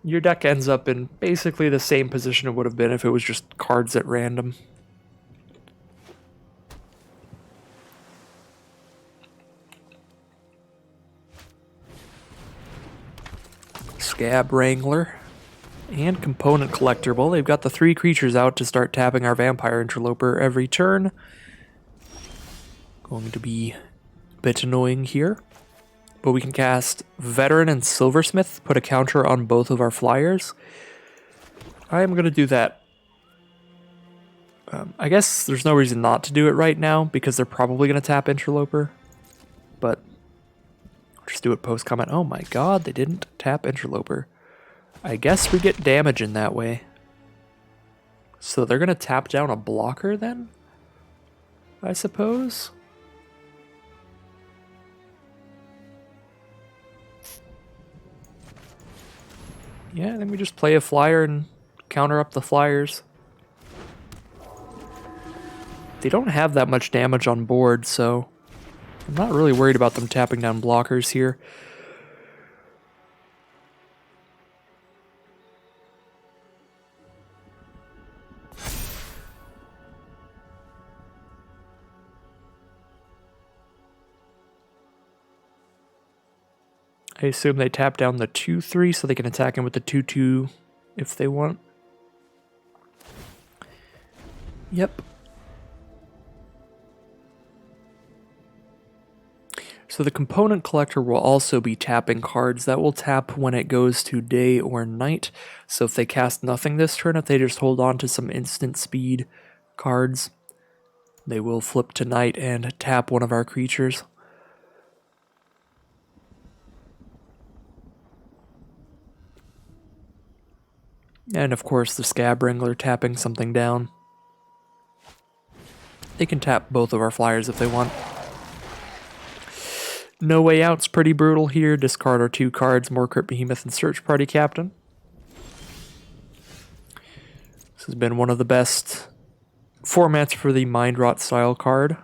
Your deck ends up in basically the same position it would have been if it was just cards at random. Scab Wrangler. And Component Collector. Well, they've got the 3 creatures out to start tapping our Vampire Interloper every turn. Going to be a bit annoying here. But we can cast Veteran and Silversmith, put a counter on both of our flyers. I am going to do that. I guess there's no reason not to do it right now, because they're probably going to tap Interloper. But I'll just do it post-comment. Oh my god, they didn't tap Interloper. I guess we get damage in that way. So they're going to tap down a blocker then? I suppose? Yeah, then we just play a flyer and counter up the flyers. They don't have that much damage on board, so I'm not really worried about them tapping down blockers here. I assume they tap down the 2-3 so they can attack him with the 2-2 if they want. Yep. So the Component Collector will also be tapping cards. That will tap when it goes to day or night. So if they cast nothing this turn, if they just hold on to some instant speed cards, they will flip to night and tap one of our creatures. And of course the Scab Wrangler tapping something down. They can tap both of our flyers if they want. No Way Out's pretty brutal here. Discard our 2 cards, More Crypt Behemoth and Search Party Captain. This has been one of the best formats for the Mind Rot style card.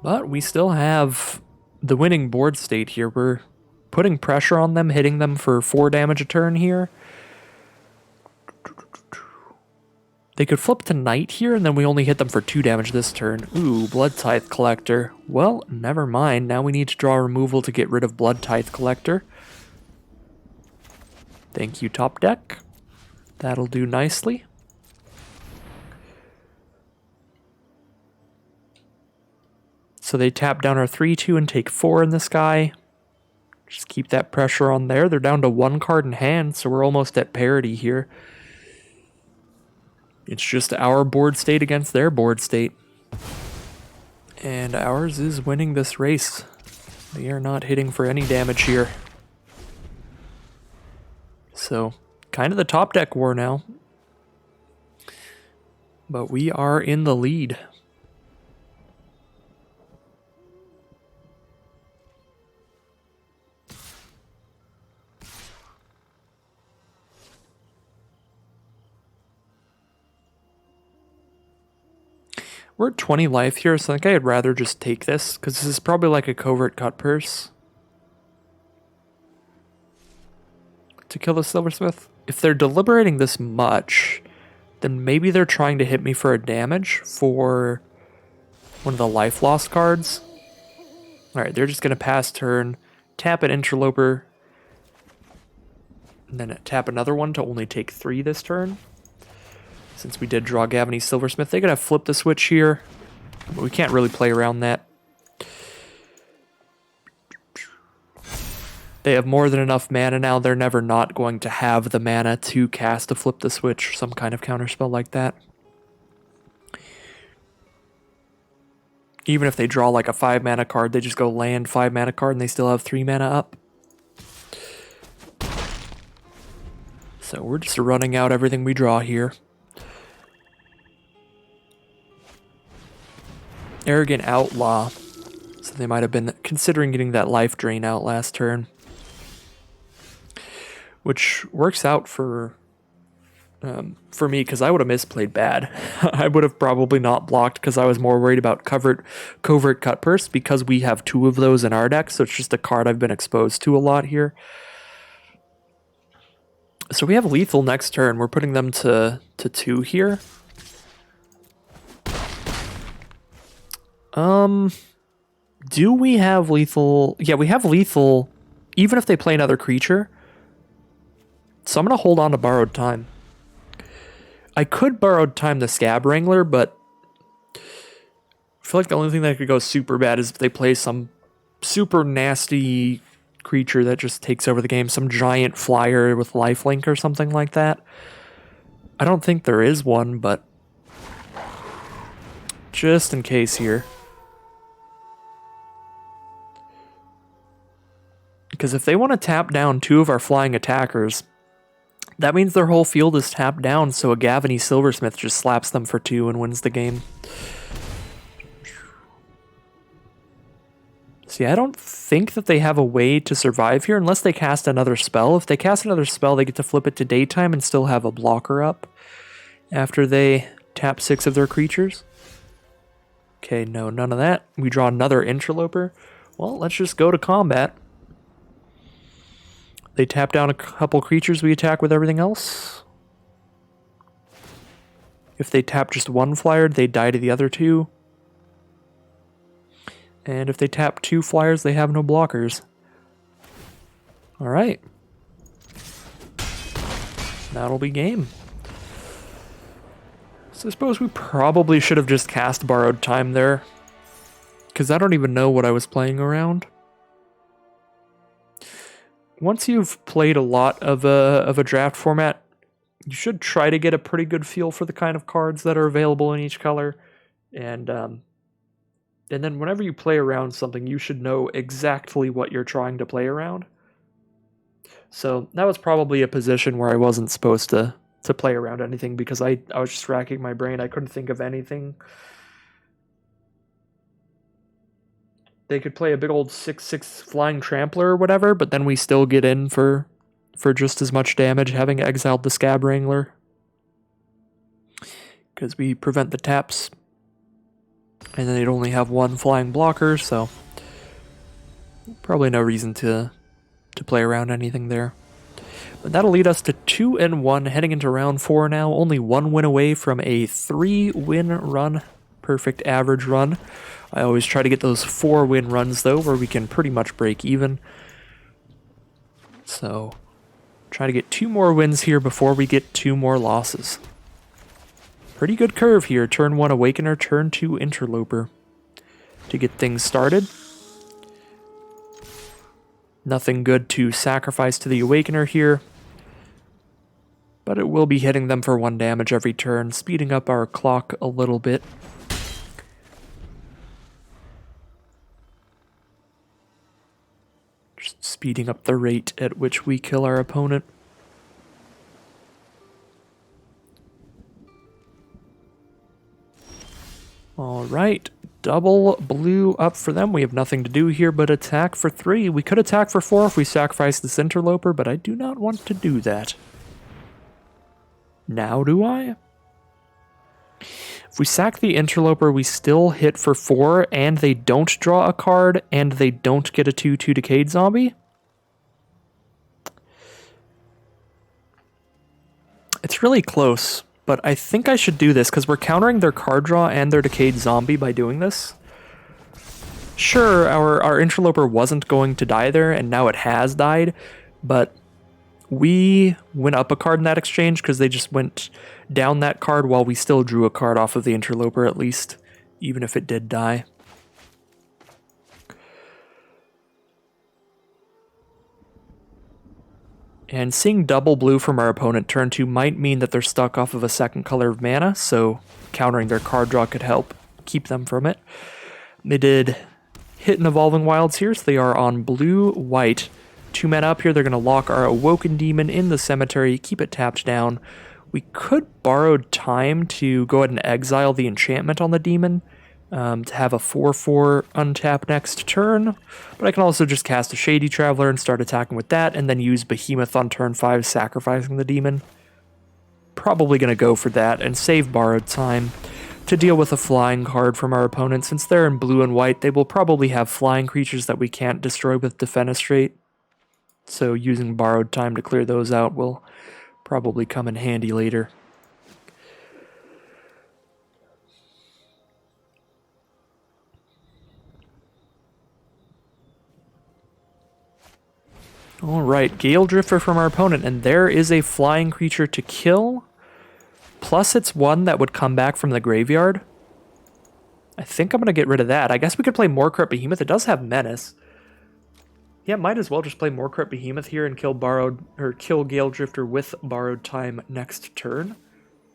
But we still have the winning board state here. We're putting pressure on them, hitting them for 4 damage a turn here. They could flip to Knight here, and then we only hit them for 2 damage this turn. Ooh, Blood Tithe Collector. Well, never mind. Now we need to draw removal to get rid of Blood Tithe Collector. Thank you, top deck. That'll do nicely. So they tap down our 3/2 and take 4 in this guy. Just keep that pressure on there. They're down to 1 card in hand, so we're almost at parity here. It's just our board state against their board state. And ours is winning this race. They are not hitting for any damage here. So, kind of the top deck war now. But we are in the lead. We're at 20 life here, so I think I'd rather just take this, because this is probably like a covert cut purse to kill the silversmith. If they're deliberating this much, then maybe they're trying to hit me for a damage for one of the life loss cards. Alright, they're just going to pass turn, tap an interloper, and then tap another one to only take 3 this turn. Since we did draw Gavany Silversmith, they could have flipped the switch here, but we can't really play around that. They have more than enough mana now. They're never not going to have the mana to cast a flip the switch or some kind of counterspell like that. Even if they draw like a 5 mana card, they just go land 5 mana card and they still have 3 mana up. So we're just running out everything we draw here. Arrogant Outlaw. So they might have been considering getting that life drain out last turn. Which works out for me, because I would have misplayed bad. I would have probably not blocked because I was more worried about covert cut purse, because we have 2 of those in our deck, so it's just a card I've been exposed to a lot here. So we have lethal next turn. We're putting them to 2 here. Do we have lethal? Yeah, we have lethal, even if they play another creature. So I'm going to hold on to Borrowed Time. I could Borrowed Time the Scab Wrangler, but I feel like the only thing that could go super bad is if they play some super nasty creature that just takes over the game. Some giant flyer with lifelink or something like that. I don't think there is one, but just in case here. Because if they want to tap down 2 of our flying attackers, that means their whole field is tapped down, so a Gavany Silversmith just slaps them for 2 and wins the game. See, I don't think that they have a way to survive here unless they cast another spell. If they cast another spell, they get to flip it to daytime and still have a blocker up after they tap 6 of their creatures. Okay, no, none of that. We draw another interloper. Well, let's just go to combat. They tap down a couple creatures, we attack with everything else. If they tap just 1 flyer, they die to the other 2. And if they tap 2 flyers, they have no blockers. Alright. That'll be game. So I suppose we probably should have just cast Borrowed Time there, because I don't even know what I was playing around. Once you've played a lot of a draft format, you should try to get a pretty good feel for the kind of cards that are available in each color. And then whenever you play around something, you should know exactly what you're trying to play around. So that was probably a position where I wasn't supposed to play around anything, because I was just racking my brain. I couldn't think of anything. They could play a big old 6/6 flying trampler or whatever, but then we still get in for just as much damage having exiled the Scab Wrangler, because we prevent the taps. And then they'd only have 1 flying blocker, so probably no reason to play around anything there. But that'll lead us to 2-1 heading into round 4 now. Only 1 win away from a 3-win run. Perfect average run. I always try to get those 4-win runs though, where we can pretty much break even. So, try to get 2 more wins here before we get 2 more losses. Pretty good curve here. Turn 1 Awakener, turn 2 Interloper to get things started. Nothing good to sacrifice to the Awakener here, but it will be hitting them for 1 damage every turn, speeding up our clock a little bit. Just speeding up the rate at which we kill our opponent. Alright, double blue up for them. We have nothing to do here but attack for 3. We could attack for 4 if we sacrifice this Interloper, but I do not want to do that. Now do I? If we sack the Interloper, we still hit for 4, and they don't draw a card, and they don't get a 2/2 Decayed Zombie. It's really close, but I think I should do this, because we're countering their card draw and their Decayed Zombie by doing this. Sure, our Interloper wasn't going to die there, and now it has died, but we went up a card in that exchange because they just went down that card while we still drew a card off of the Interloper at least, even if it did die. And seeing double blue from our opponent turn 2 might mean that they're stuck off of a second color of mana, so countering their card draw could help keep them from it. They did hit an Evolving Wilds here, so they are on blue-white. 2 mana up here, they're going to lock our Awoken Demon in the cemetery, keep it tapped down. We could Borrowed Time to go ahead and exile the enchantment on the demon, to have a 4/4 untap next turn, but I can also just cast a Shady Traveler and start attacking with that, and then use Behemoth on turn 5, sacrificing the demon. Probably going to go for that and save Borrowed Time to deal with a flying card from our opponent. Since they're in blue and white, they will probably have flying creatures that we can't destroy with Defenestrate. So using Borrowed Time to clear those out will probably come in handy later. Alright, Gale Drifter from our opponent, and there is a flying creature to kill. Plus it's one that would come back from the graveyard. I think I'm going to get rid of that. I guess we could play Moorcrypt Behemoth. It does have Menace. Yeah, might as well just play Moorcrypt Behemoth here and kill Gale Drifter with Borrowed Time next turn.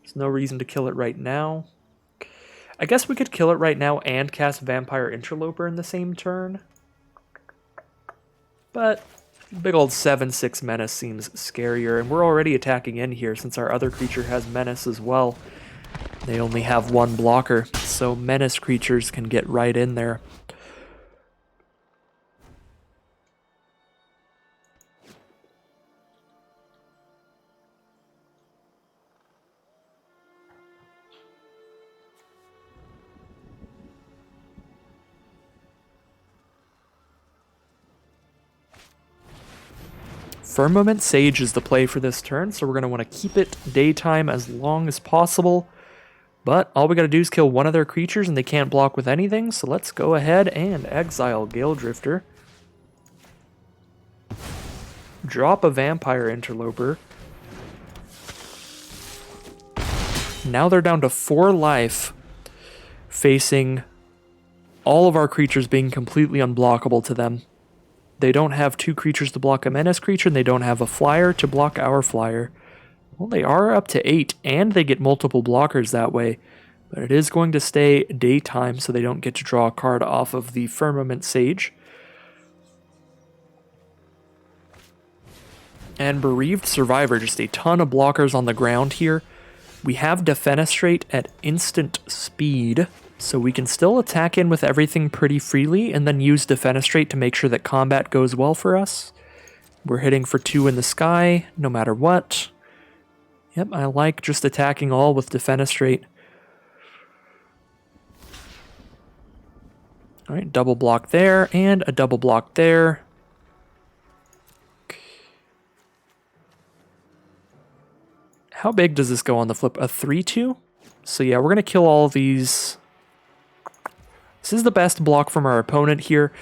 There's no reason to kill it right now. I guess we could kill it right now and cast Vampire Interloper in the same turn. But big old 7/6 Menace seems scarier, and we're already attacking in here since our other creature has Menace as well. They only have 1 blocker, so Menace creatures can get right in there. Firmament Sage is the play for this turn, so we're going to want to keep it daytime as long as possible. But all we got to do is kill one of their creatures and they can't block with anything, so let's go ahead and exile Gale Drifter. Drop a Vampire Interloper. Now they're down to 4 life, facing all of our creatures being completely unblockable to them. They don't have 2 creatures to block a Menace creature, and they don't have a flyer to block our flyer. Well, they are up to 8, and they get multiple blockers that way. But it is going to stay daytime, so they don't get to draw a card off of the Firmament Sage. And Bereaved Survivor, just a ton of blockers on the ground here. We have Defenestrate at instant speed, so we can still attack in with everything pretty freely and then use Defenestrate to make sure that combat goes well for us. We're hitting for 2 in the sky, no matter what. Yep, I like just attacking all with Defenestrate. Alright, double block there, and a double block there. How big does this go on the flip? A 3-2? So yeah, we're going to kill all of these. This is the best block from our opponent here,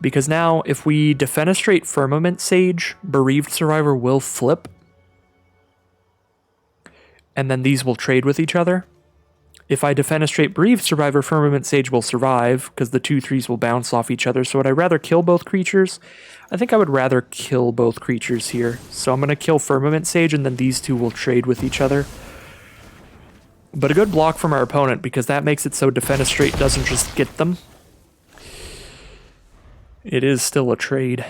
because now if we Defenestrate Firmament Sage, Bereaved Survivor will flip, and then these will trade with each other. If I Defenestrate Bereaved Survivor, Firmament Sage will survive, because the 2/3s will bounce off each other. So would I rather kill both creatures? I think I would rather kill both creatures here. So I'm going to kill Firmament Sage, and then these two will trade with each other. But a good block from our opponent, because that makes it so Defenestrate doesn't just get them. It is still a trade.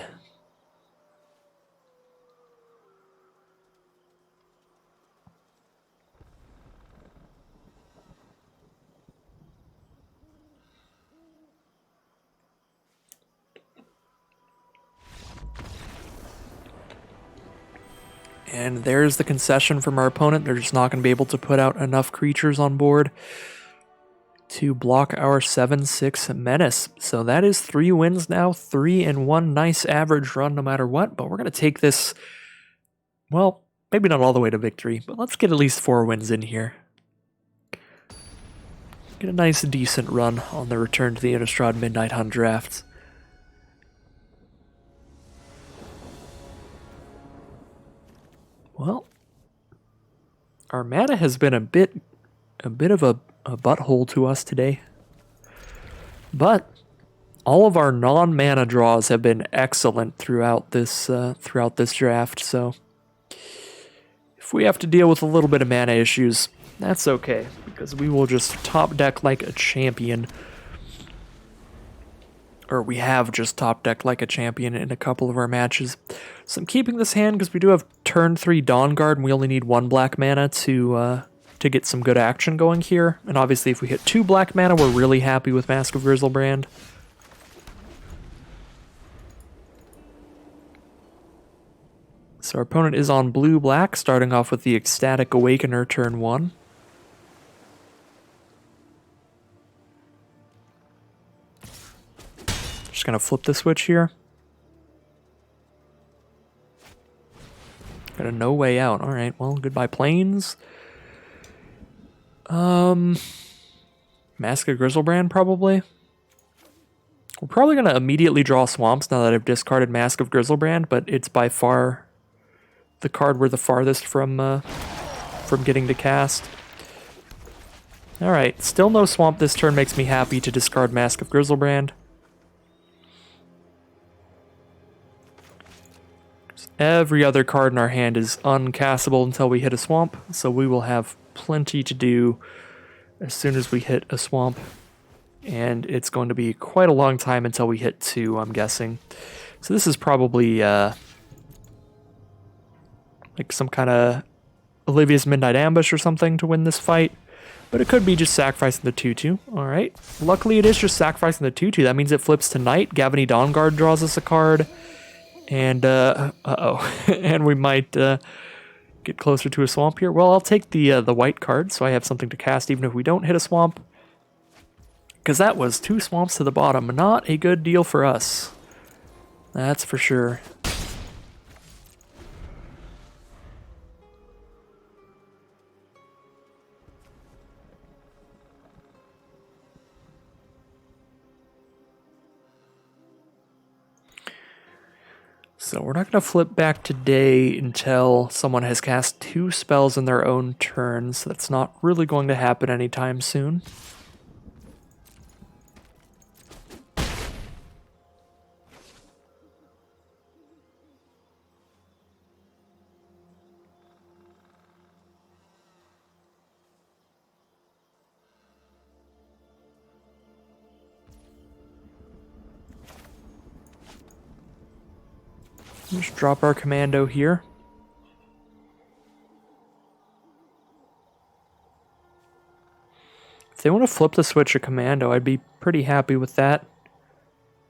And there's the concession from our opponent. They're just not going to be able to put out enough creatures on board to block our 7/6 menace. So that is 3 wins now, 3-1. Nice average run no matter what. But we're going to take this, well, maybe not all the way to victory, but let's get at least 4 wins in here. Get a nice, decent run on the return to the Innistrad Midnight Hunt drafts. Well, our mana has been a bit of a butthole to us today, but all of our non-mana draws have been excellent throughout this draft. So if we have to deal with a little bit of mana issues, that's okay, because we will just top deck like a champion. Or we have just top decked like a champion in a couple of our matches. So I'm keeping this hand because we do have turn 3 Dawn Guard, and we only need 1 black mana to get some good action going here. And obviously if we hit 2 black mana, we're really happy with Mask of Griselbrand. So our opponent is on blue-black, starting off with the Ecstatic Awakener turn 1. Just gonna flip the switch here. Got a no way out. Alright, well, goodbye plains. Mask of Griselbrand, probably. We're probably gonna immediately draw swamps now that I've discarded Mask of Griselbrand, but it's by far the card we're the farthest from getting to cast. Alright, still no swamp this turn makes me happy to discard Mask of Griselbrand. Every other card in our hand is uncastable until we hit a swamp, so we will have plenty to do as soon as we hit a swamp. And it's going to be quite a long time until we hit 2, I'm guessing. So this is probably like some kind of Olivia's Midnight Ambush or something to win this fight. But it could be just sacrificing the 2/2. Alright. Luckily it is just sacrificing the 2/2. That means it flips to Night. Gavany Dawnguard draws us a card. And, and we might get closer to a swamp here. Well, I'll take the white card, so I have something to cast even if we don't hit a swamp. Because that was 2 swamps to the bottom. Not a good deal for us. That's for sure. So we're not going to flip back today until someone has cast 2 spells in their own turn, so that's not really going to happen anytime soon. Just drop our commando here. If they want to flip the switch a commando, I'd be pretty happy with that.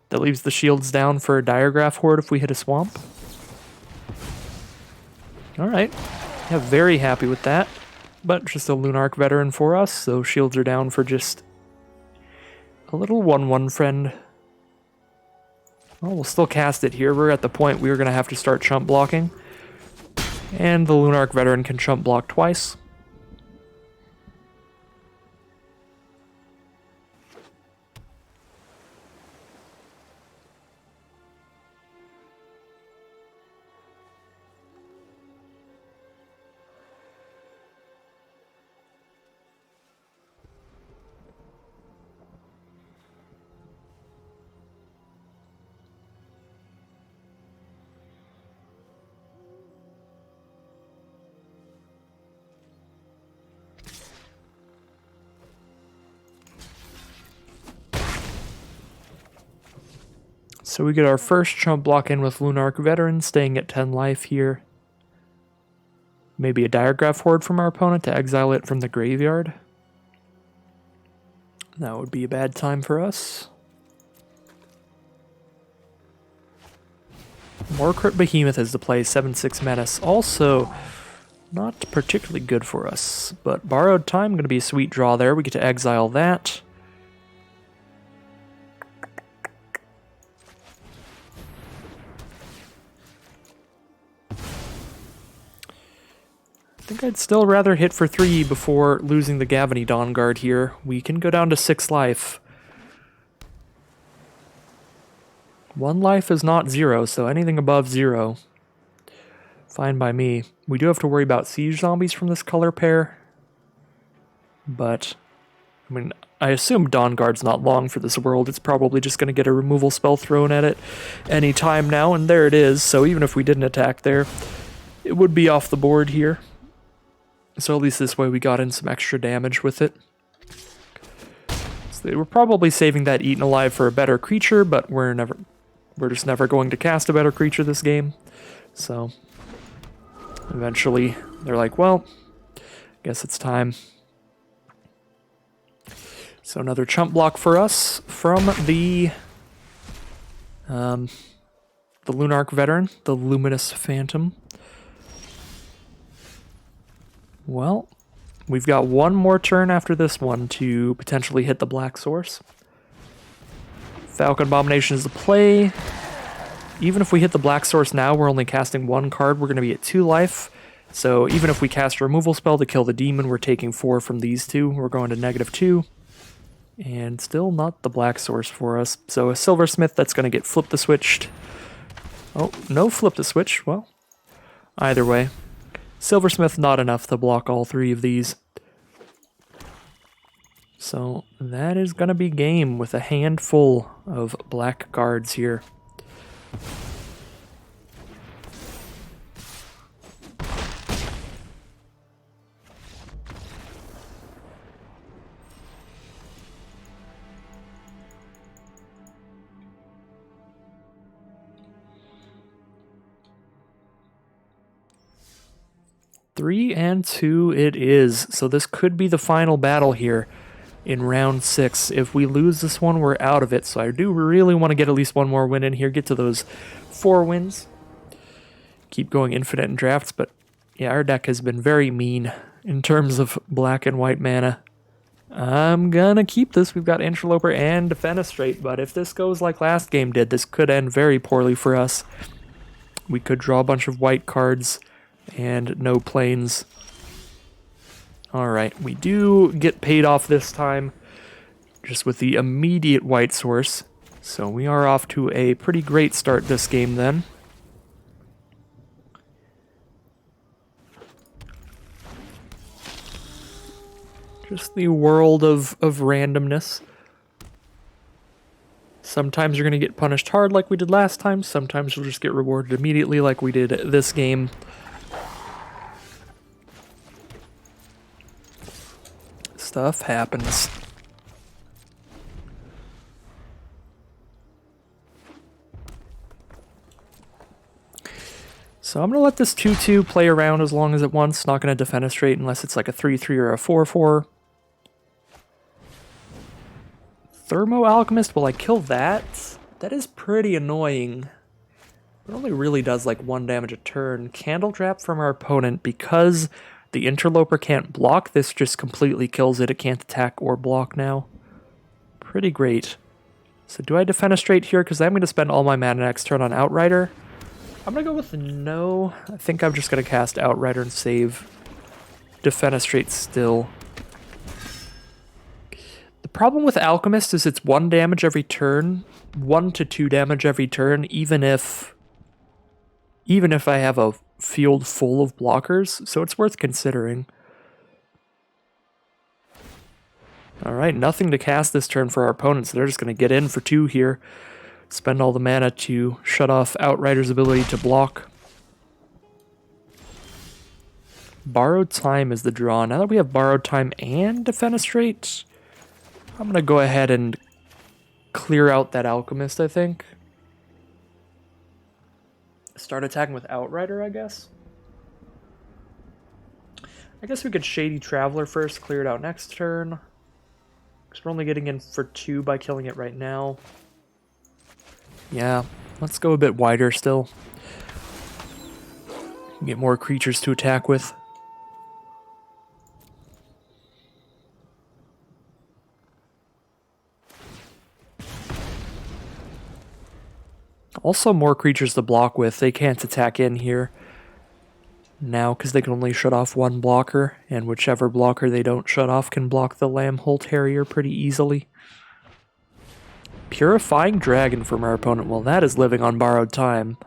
That leaves the shields down for a Diregraph Horde if we hit a swamp. Alright. Yeah, very happy with that. But just a Lunarch veteran for us, so shields are down for just a little 1/1 friend. Well, we'll still cast it here. We're at the point we were going to have to start chump blocking. And the Lunarch Veteran can chump block twice. So we get our first chump block in with Lunarch Veteran, staying at 10 life here. Maybe a Diregraph Horde from our opponent to exile it from the graveyard. That would be a bad time for us. Morcrit Behemoth is the play, 7/6 Menace. Also, not particularly good for us, but Borrowed Time, going to be a sweet draw there. We get to exile that. I think I'd still rather hit for 3 before losing the Gavany Dawnguard here. We can go down to 6 life. 1 life is not 0, so anything above 0, fine by me. We do have to worry about siege zombies from this color pair. But, I mean, I assume Dawnguard's not long for this world. It's probably just going to get a removal spell thrown at it any time now, and there it is. So even if we didn't attack there, it would be off the board here. So at least this way we got in some extra damage with it. So they were probably saving that Eaten Alive for a better creature, but we're just never going to cast a better creature this game. So eventually they're like, well, guess it's time. So another chump block for us from the Lunarch Veteran, the Luminous Phantom. Well, we've got one more turn after this one to potentially hit the Black Source. Falcon Abomination is the play. Even if we hit the Black Source now, we're only casting 1 card. We're going to be at 2 life. So even if we cast a removal spell to kill the demon, we're taking 4 from these 2. We're going to -2. And still not the Black Source for us. So a Silversmith that's going to get flip the switched. Oh, no flip the switch. Well, either way. Silversmith not enough to block all 3 of these. So that is going to be game with a handful of black cards here. Three and 2 it is. So this could be the final battle here in round 6. If we lose this one, we're out of it. So I do really want to get at least one more win in here, get to those 4 wins. Keep going infinite in drafts, but yeah, our deck has been very mean in terms of black and white mana. I'm gonna keep this. We've got Interloper and Defenestrate, but if this goes like last game did, this could end very poorly for us. We could draw a bunch of white cards and no planes. Alright, we do get paid off this time, just with the immediate white source. So we are off to a pretty great start this game then. Just the world of randomness. Sometimes you're going to get punished hard like we did last time. Sometimes you'll just get rewarded immediately like we did this game. Stuff happens. So I'm going to let this 2/2 play around as long as it wants. Not going to Defenestrate unless it's like a 3/3 or a 4/4. Thermo Alchemist, will I kill that? That is pretty annoying. It only really does like 1 damage a turn. Candle Trap from our opponent, because the Interloper can't block, this just completely kills it. It can't attack or block now. Pretty great. So do I Defenestrate here? Because I'm going to spend all my mana next turn on Outrider. I'm gonna go with no. I think I'm just gonna cast Outrider and save Defenestrate still. The problem with Alchemist is it's 1 damage every turn, 1 to 2 damage every turn, even if I have a field full of blockers, so it's worth considering. Alright, nothing to cast this turn for our opponents. They're just going to get in for 2 here. Spend all the mana to shut off Outrider's ability to block. Borrowed Time is the draw. Now that we have Borrowed Time and Defenestrate, I'm going to go ahead and clear out that Alchemist, I think. Start attacking with Outrider, I guess. I guess we could Shady Traveler first, clear it out next turn. Because we're only getting in for 2 by killing it right now. Yeah, let's go a bit wider still. Get more creatures to attack with. Also more creatures to block with. They can't attack in here now because they can only shut off 1 blocker, and whichever blocker they don't shut off can block the Lambhole Terrier pretty easily. Purifying Dragon from our opponent. Well, that is living on borrowed time.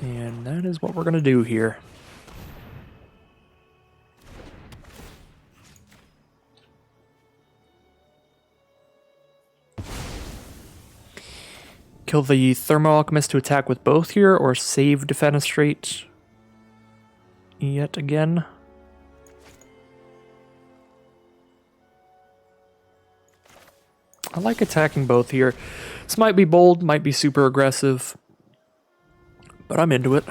And that is what we're going to do here. Kill the Thermo Alchemist to attack with both here, or save Defenestrate yet again. I like attacking both here. This might be bold, might be super aggressive, but I'm into it.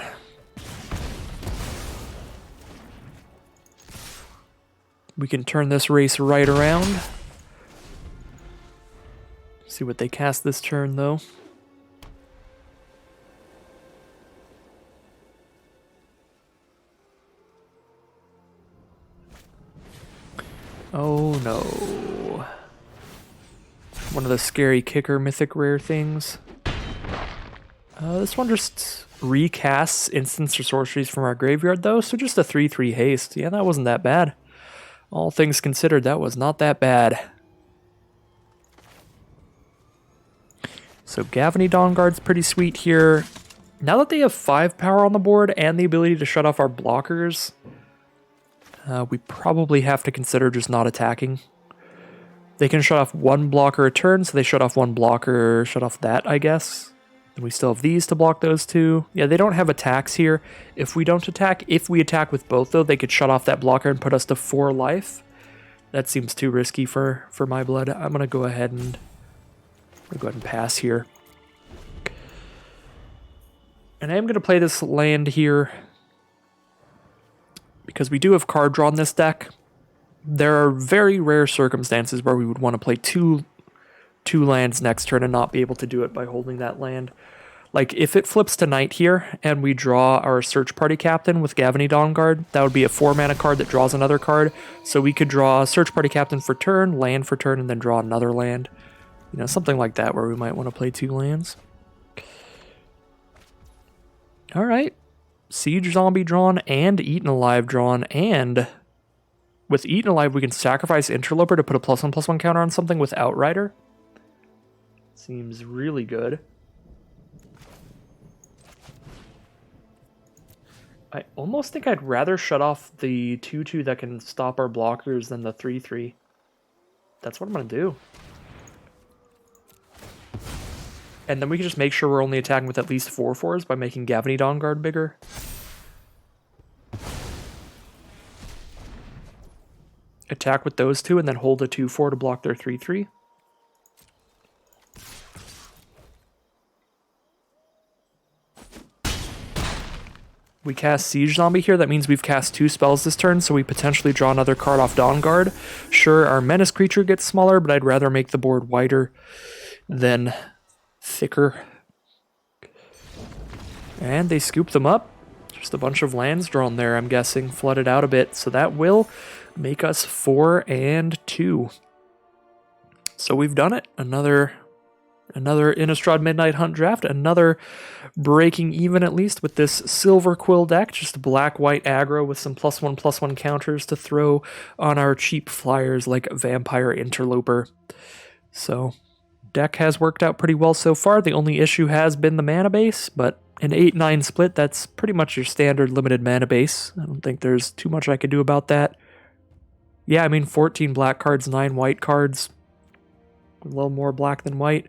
We can turn this race right around. See what they cast this turn, though. Oh no. One of the scary kicker mythic rare things. This one just recasts instants or sorceries from our graveyard though, so just a 3/3 haste. Yeah, that wasn't that bad. All things considered, that was not that bad. So Gavony Dawnguard's pretty sweet here. Now that they have 5 power on the board and the ability to shut off our blockers, we probably have to consider just not attacking. They can shut off 1 blocker a turn, so they shut off 1 blocker, shut off that, I guess. And we still have these to block those 2. Yeah, they don't have attacks here. If we don't attack, if we attack with both, though, they could shut off that blocker and put us to 4 life. That seems too risky for my blood. I'm going to go ahead and pass here. And I am going to play this land here because we do have card draw in this deck. There are very rare circumstances where we would want to play two lands next turn and not be able to do it by holding that land. Like, if it flips to night here and we draw our Search Party Captain with Gavony Dawnguard, that would be a 4-mana card that draws another card. So we could draw Search Party Captain for turn, land for turn, and then draw another land. You know, something like that where we might want to play 2 lands. Alright. Siege Zombie drawn and Eaten Alive drawn, and with Eaten Alive we can sacrifice Interloper to put a +1/+1 counter on something with Outrider. Seems really good. I almost think I'd rather shut off the 2/2 that can stop our blockers than the 3/3. That's what I'm going to do. And then we can just make sure we're only attacking with at least 4/4s by making Gavony Dawnguard bigger. Attack with those 2 and then hold a 2/4 to block their 3/3. We cast Siege Zombie here. That means we've cast 2 spells this turn, so we potentially draw another card off Dawnguard. Sure, our Menace creature gets smaller, but I'd rather make the board wider than thicker. And they scoop them up. Just a bunch of lands drawn there, I'm guessing. Flooded out a bit, so that will make us 4 and 2. So we've done it. Another Another Innistrad Midnight Hunt draft, another breaking even at least with this Silver Quill deck, just black-white aggro with some +1/+1 counters to throw on our cheap flyers like Vampire Interloper. So, deck has worked out pretty well so far. The only issue has been the mana base, but an 8-9 split, that's pretty much your standard limited mana base. I don't think there's too much I could do about that. Yeah, I mean 14 black cards, 9 white cards. A little more black than white.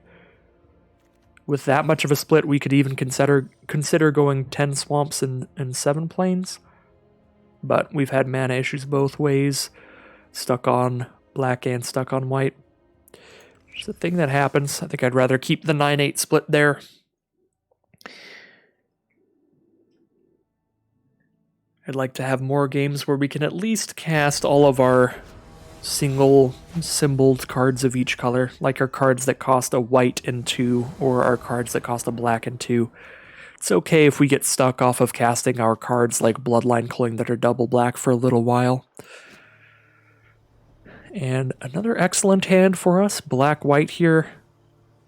With that much of a split, we could even consider going 10 swamps and 7 plains. But we've had mana issues both ways. Stuck on black and stuck on white. It's a thing that happens. I think I'd rather keep the 9-8 split there. I'd like to have more games where we can at least cast all of our single symboled cards of each color, like our cards that cost a white and 2, or our cards that cost a black and 2. It's okay if we get stuck off of casting our cards like Bloodline Culling that are double black for a little while. And another excellent hand for us, black-white here.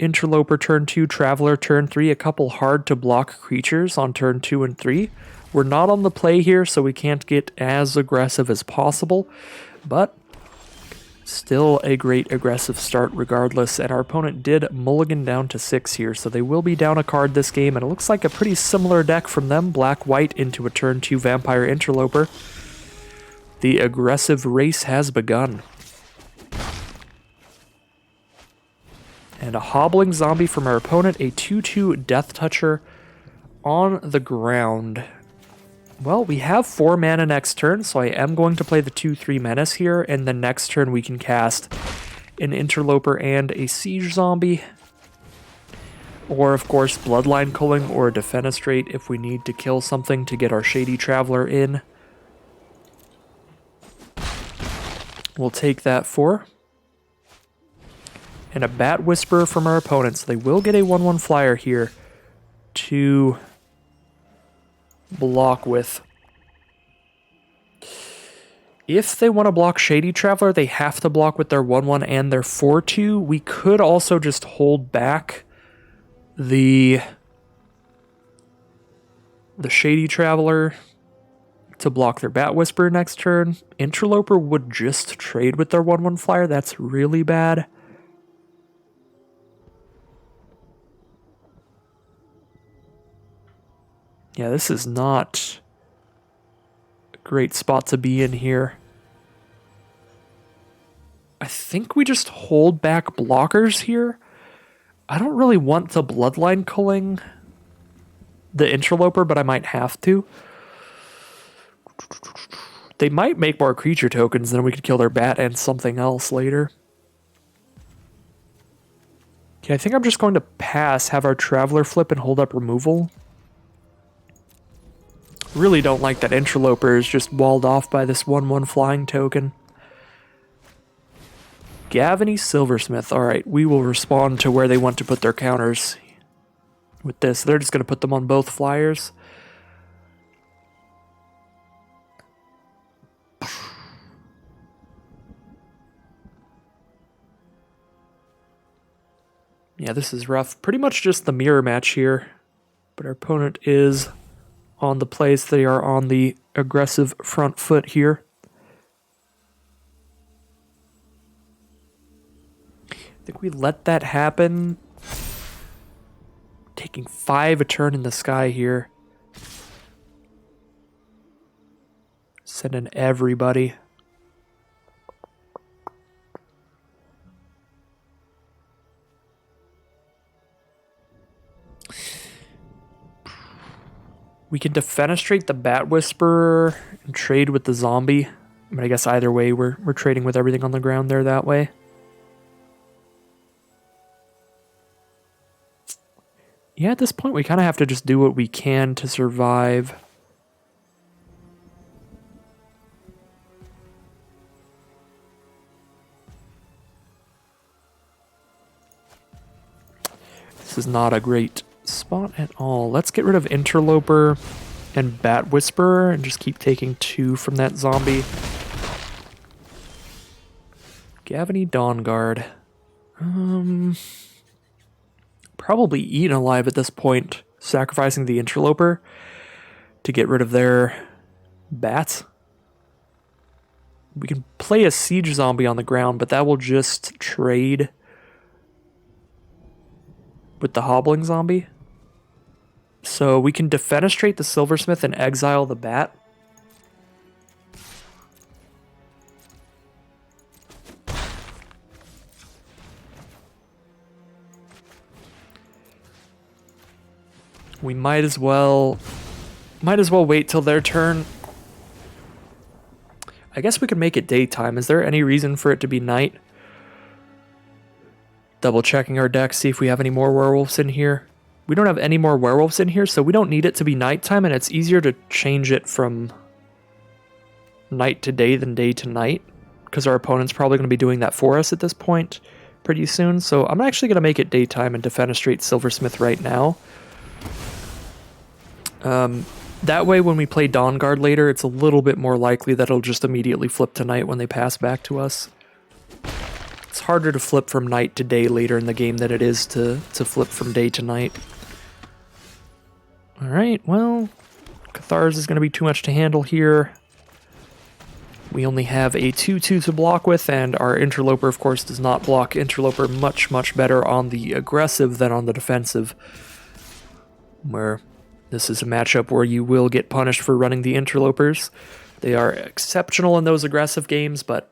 Interloper turn 2, Traveler turn 3, a couple hard to block creatures on turn 2 and 3. We're not on the play here, so we can't get as aggressive as possible, but still a great aggressive start regardless, and our opponent did mulligan down to 6 here, so they will be down a card this game, and it looks like a pretty similar deck from them, black-white into a turn 2 Vampire Interloper. The aggressive race has begun. And a Hobbling Zombie from our opponent, a 2/2 Death Toucher on the ground. Well, we have 4 mana next turn, so I am going to play the 2/3 Menace here, and then next turn we can cast an Interloper and a Siege Zombie. Or, of course, Bloodline Culling or a Defenestrate if we need to kill something to get our Shady Traveler in. We'll take that 4. And a Bat Whisperer from our opponents. They will get a 1/1 flyer here to block with. If they want to block Shady Traveler, they have to block with their 1/1 and their 4/2. We could also just hold back the Shady Traveler to block their Bat Whisperer next turn. Interloper would just trade with their 1/1 flyer. That's really bad. Yeah, this is not a great spot to be in here. I think we just hold back blockers here. I don't really want the Bloodline Culling the Interloper, but I might have to. They might make more creature tokens, then we could kill their bat and something else later. Okay, I think I'm just going to pass, have our Traveler flip and hold up removal. Really don't like that Interloper is just walled off by this 1/1 flying token. Gavany Silversmith. Alright, we will respond to where they want to put their counters with this. They're just going to put them on both flyers. Yeah, this is rough. Pretty much just the mirror match here. But our opponent is on the place. They are on the aggressive front foot here. I think we let that happen. Taking 5 a turn in the sky here. Sending everybody. We can defenestrate the Bat Whisperer and trade with the zombie. But I guess either way, we're trading with everything on the ground there that way. Yeah, at this point, we kind of have to just do what we can to survive. This is not a great spot at all. Let's get rid of Interloper and Bat Whisperer and just keep taking 2 from that zombie. Gavany Dawnguard. probably eaten alive at this point, sacrificing the interloper to get rid of their bats. We can play a siege zombie on the ground, but that will just trade with the hobbling zombie. So we can defenestrate the silversmith and exile the bat. We might as well wait till their turn. I guess we could make it daytime. Is there any reason for it to be night? Double checking our deck, see if we have any more werewolves in here. We don't have any more werewolves in here, so we don't need it to be nighttime, and it's easier to change it from night to day than day to night, because our opponent's probably going to be doing that for us at this point pretty soon. So I'm actually going to make it daytime and defenestrate silversmith right now. That way, when we play Dawn Guard later, it's a little bit more likely that it'll just immediately flip to night when they pass back to us. It's harder to flip from night to day later in the game than it is to flip from day to night. Alright, well, Cathars is going to be too much to handle here. We only have a 2/2 to block with, and our Interloper, of course, does not block. Interloper much, much better on the aggressive than on the defensive, where this is a matchup where you will get punished for running the Interlopers. They are exceptional in those aggressive games, but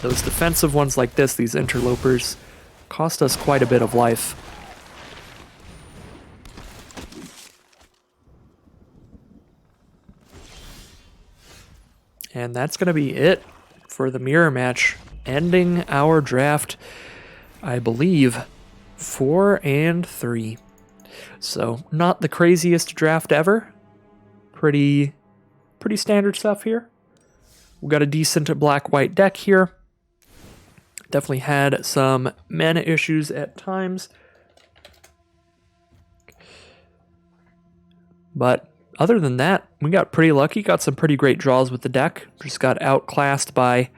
those defensive ones like this, these Interlopers, cost us quite a bit of life. And that's going to be it for the mirror match, ending our draft, I believe, 4-3. So, not the craziest draft ever. Pretty standard stuff here. We've got a decent black-white deck here. Definitely had some mana issues at times. But other than that, we got pretty lucky. Got some pretty great draws with the deck. Just got outclassed by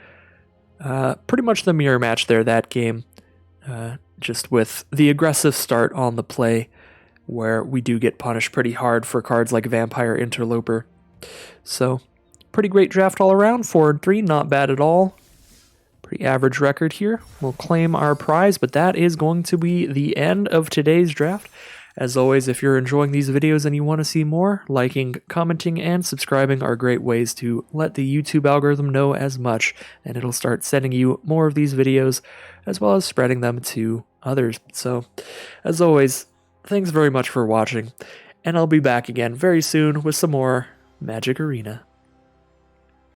pretty much the mirror match there that game. Just with the aggressive start on the play, where we do get punished pretty hard for cards like Vampire Interloper. So, pretty great draft all around. 4-3, not bad at all. Pretty average record here. We'll claim our prize, but that is going to be the end of today's draft. As always, if you're enjoying these videos and you want to see more, liking, commenting, and subscribing are great ways to let the YouTube algorithm know as much, and it'll start sending you more of these videos, as well as spreading them to others. So, as always, thanks very much for watching, and I'll be back again very soon with some more Magic Arena.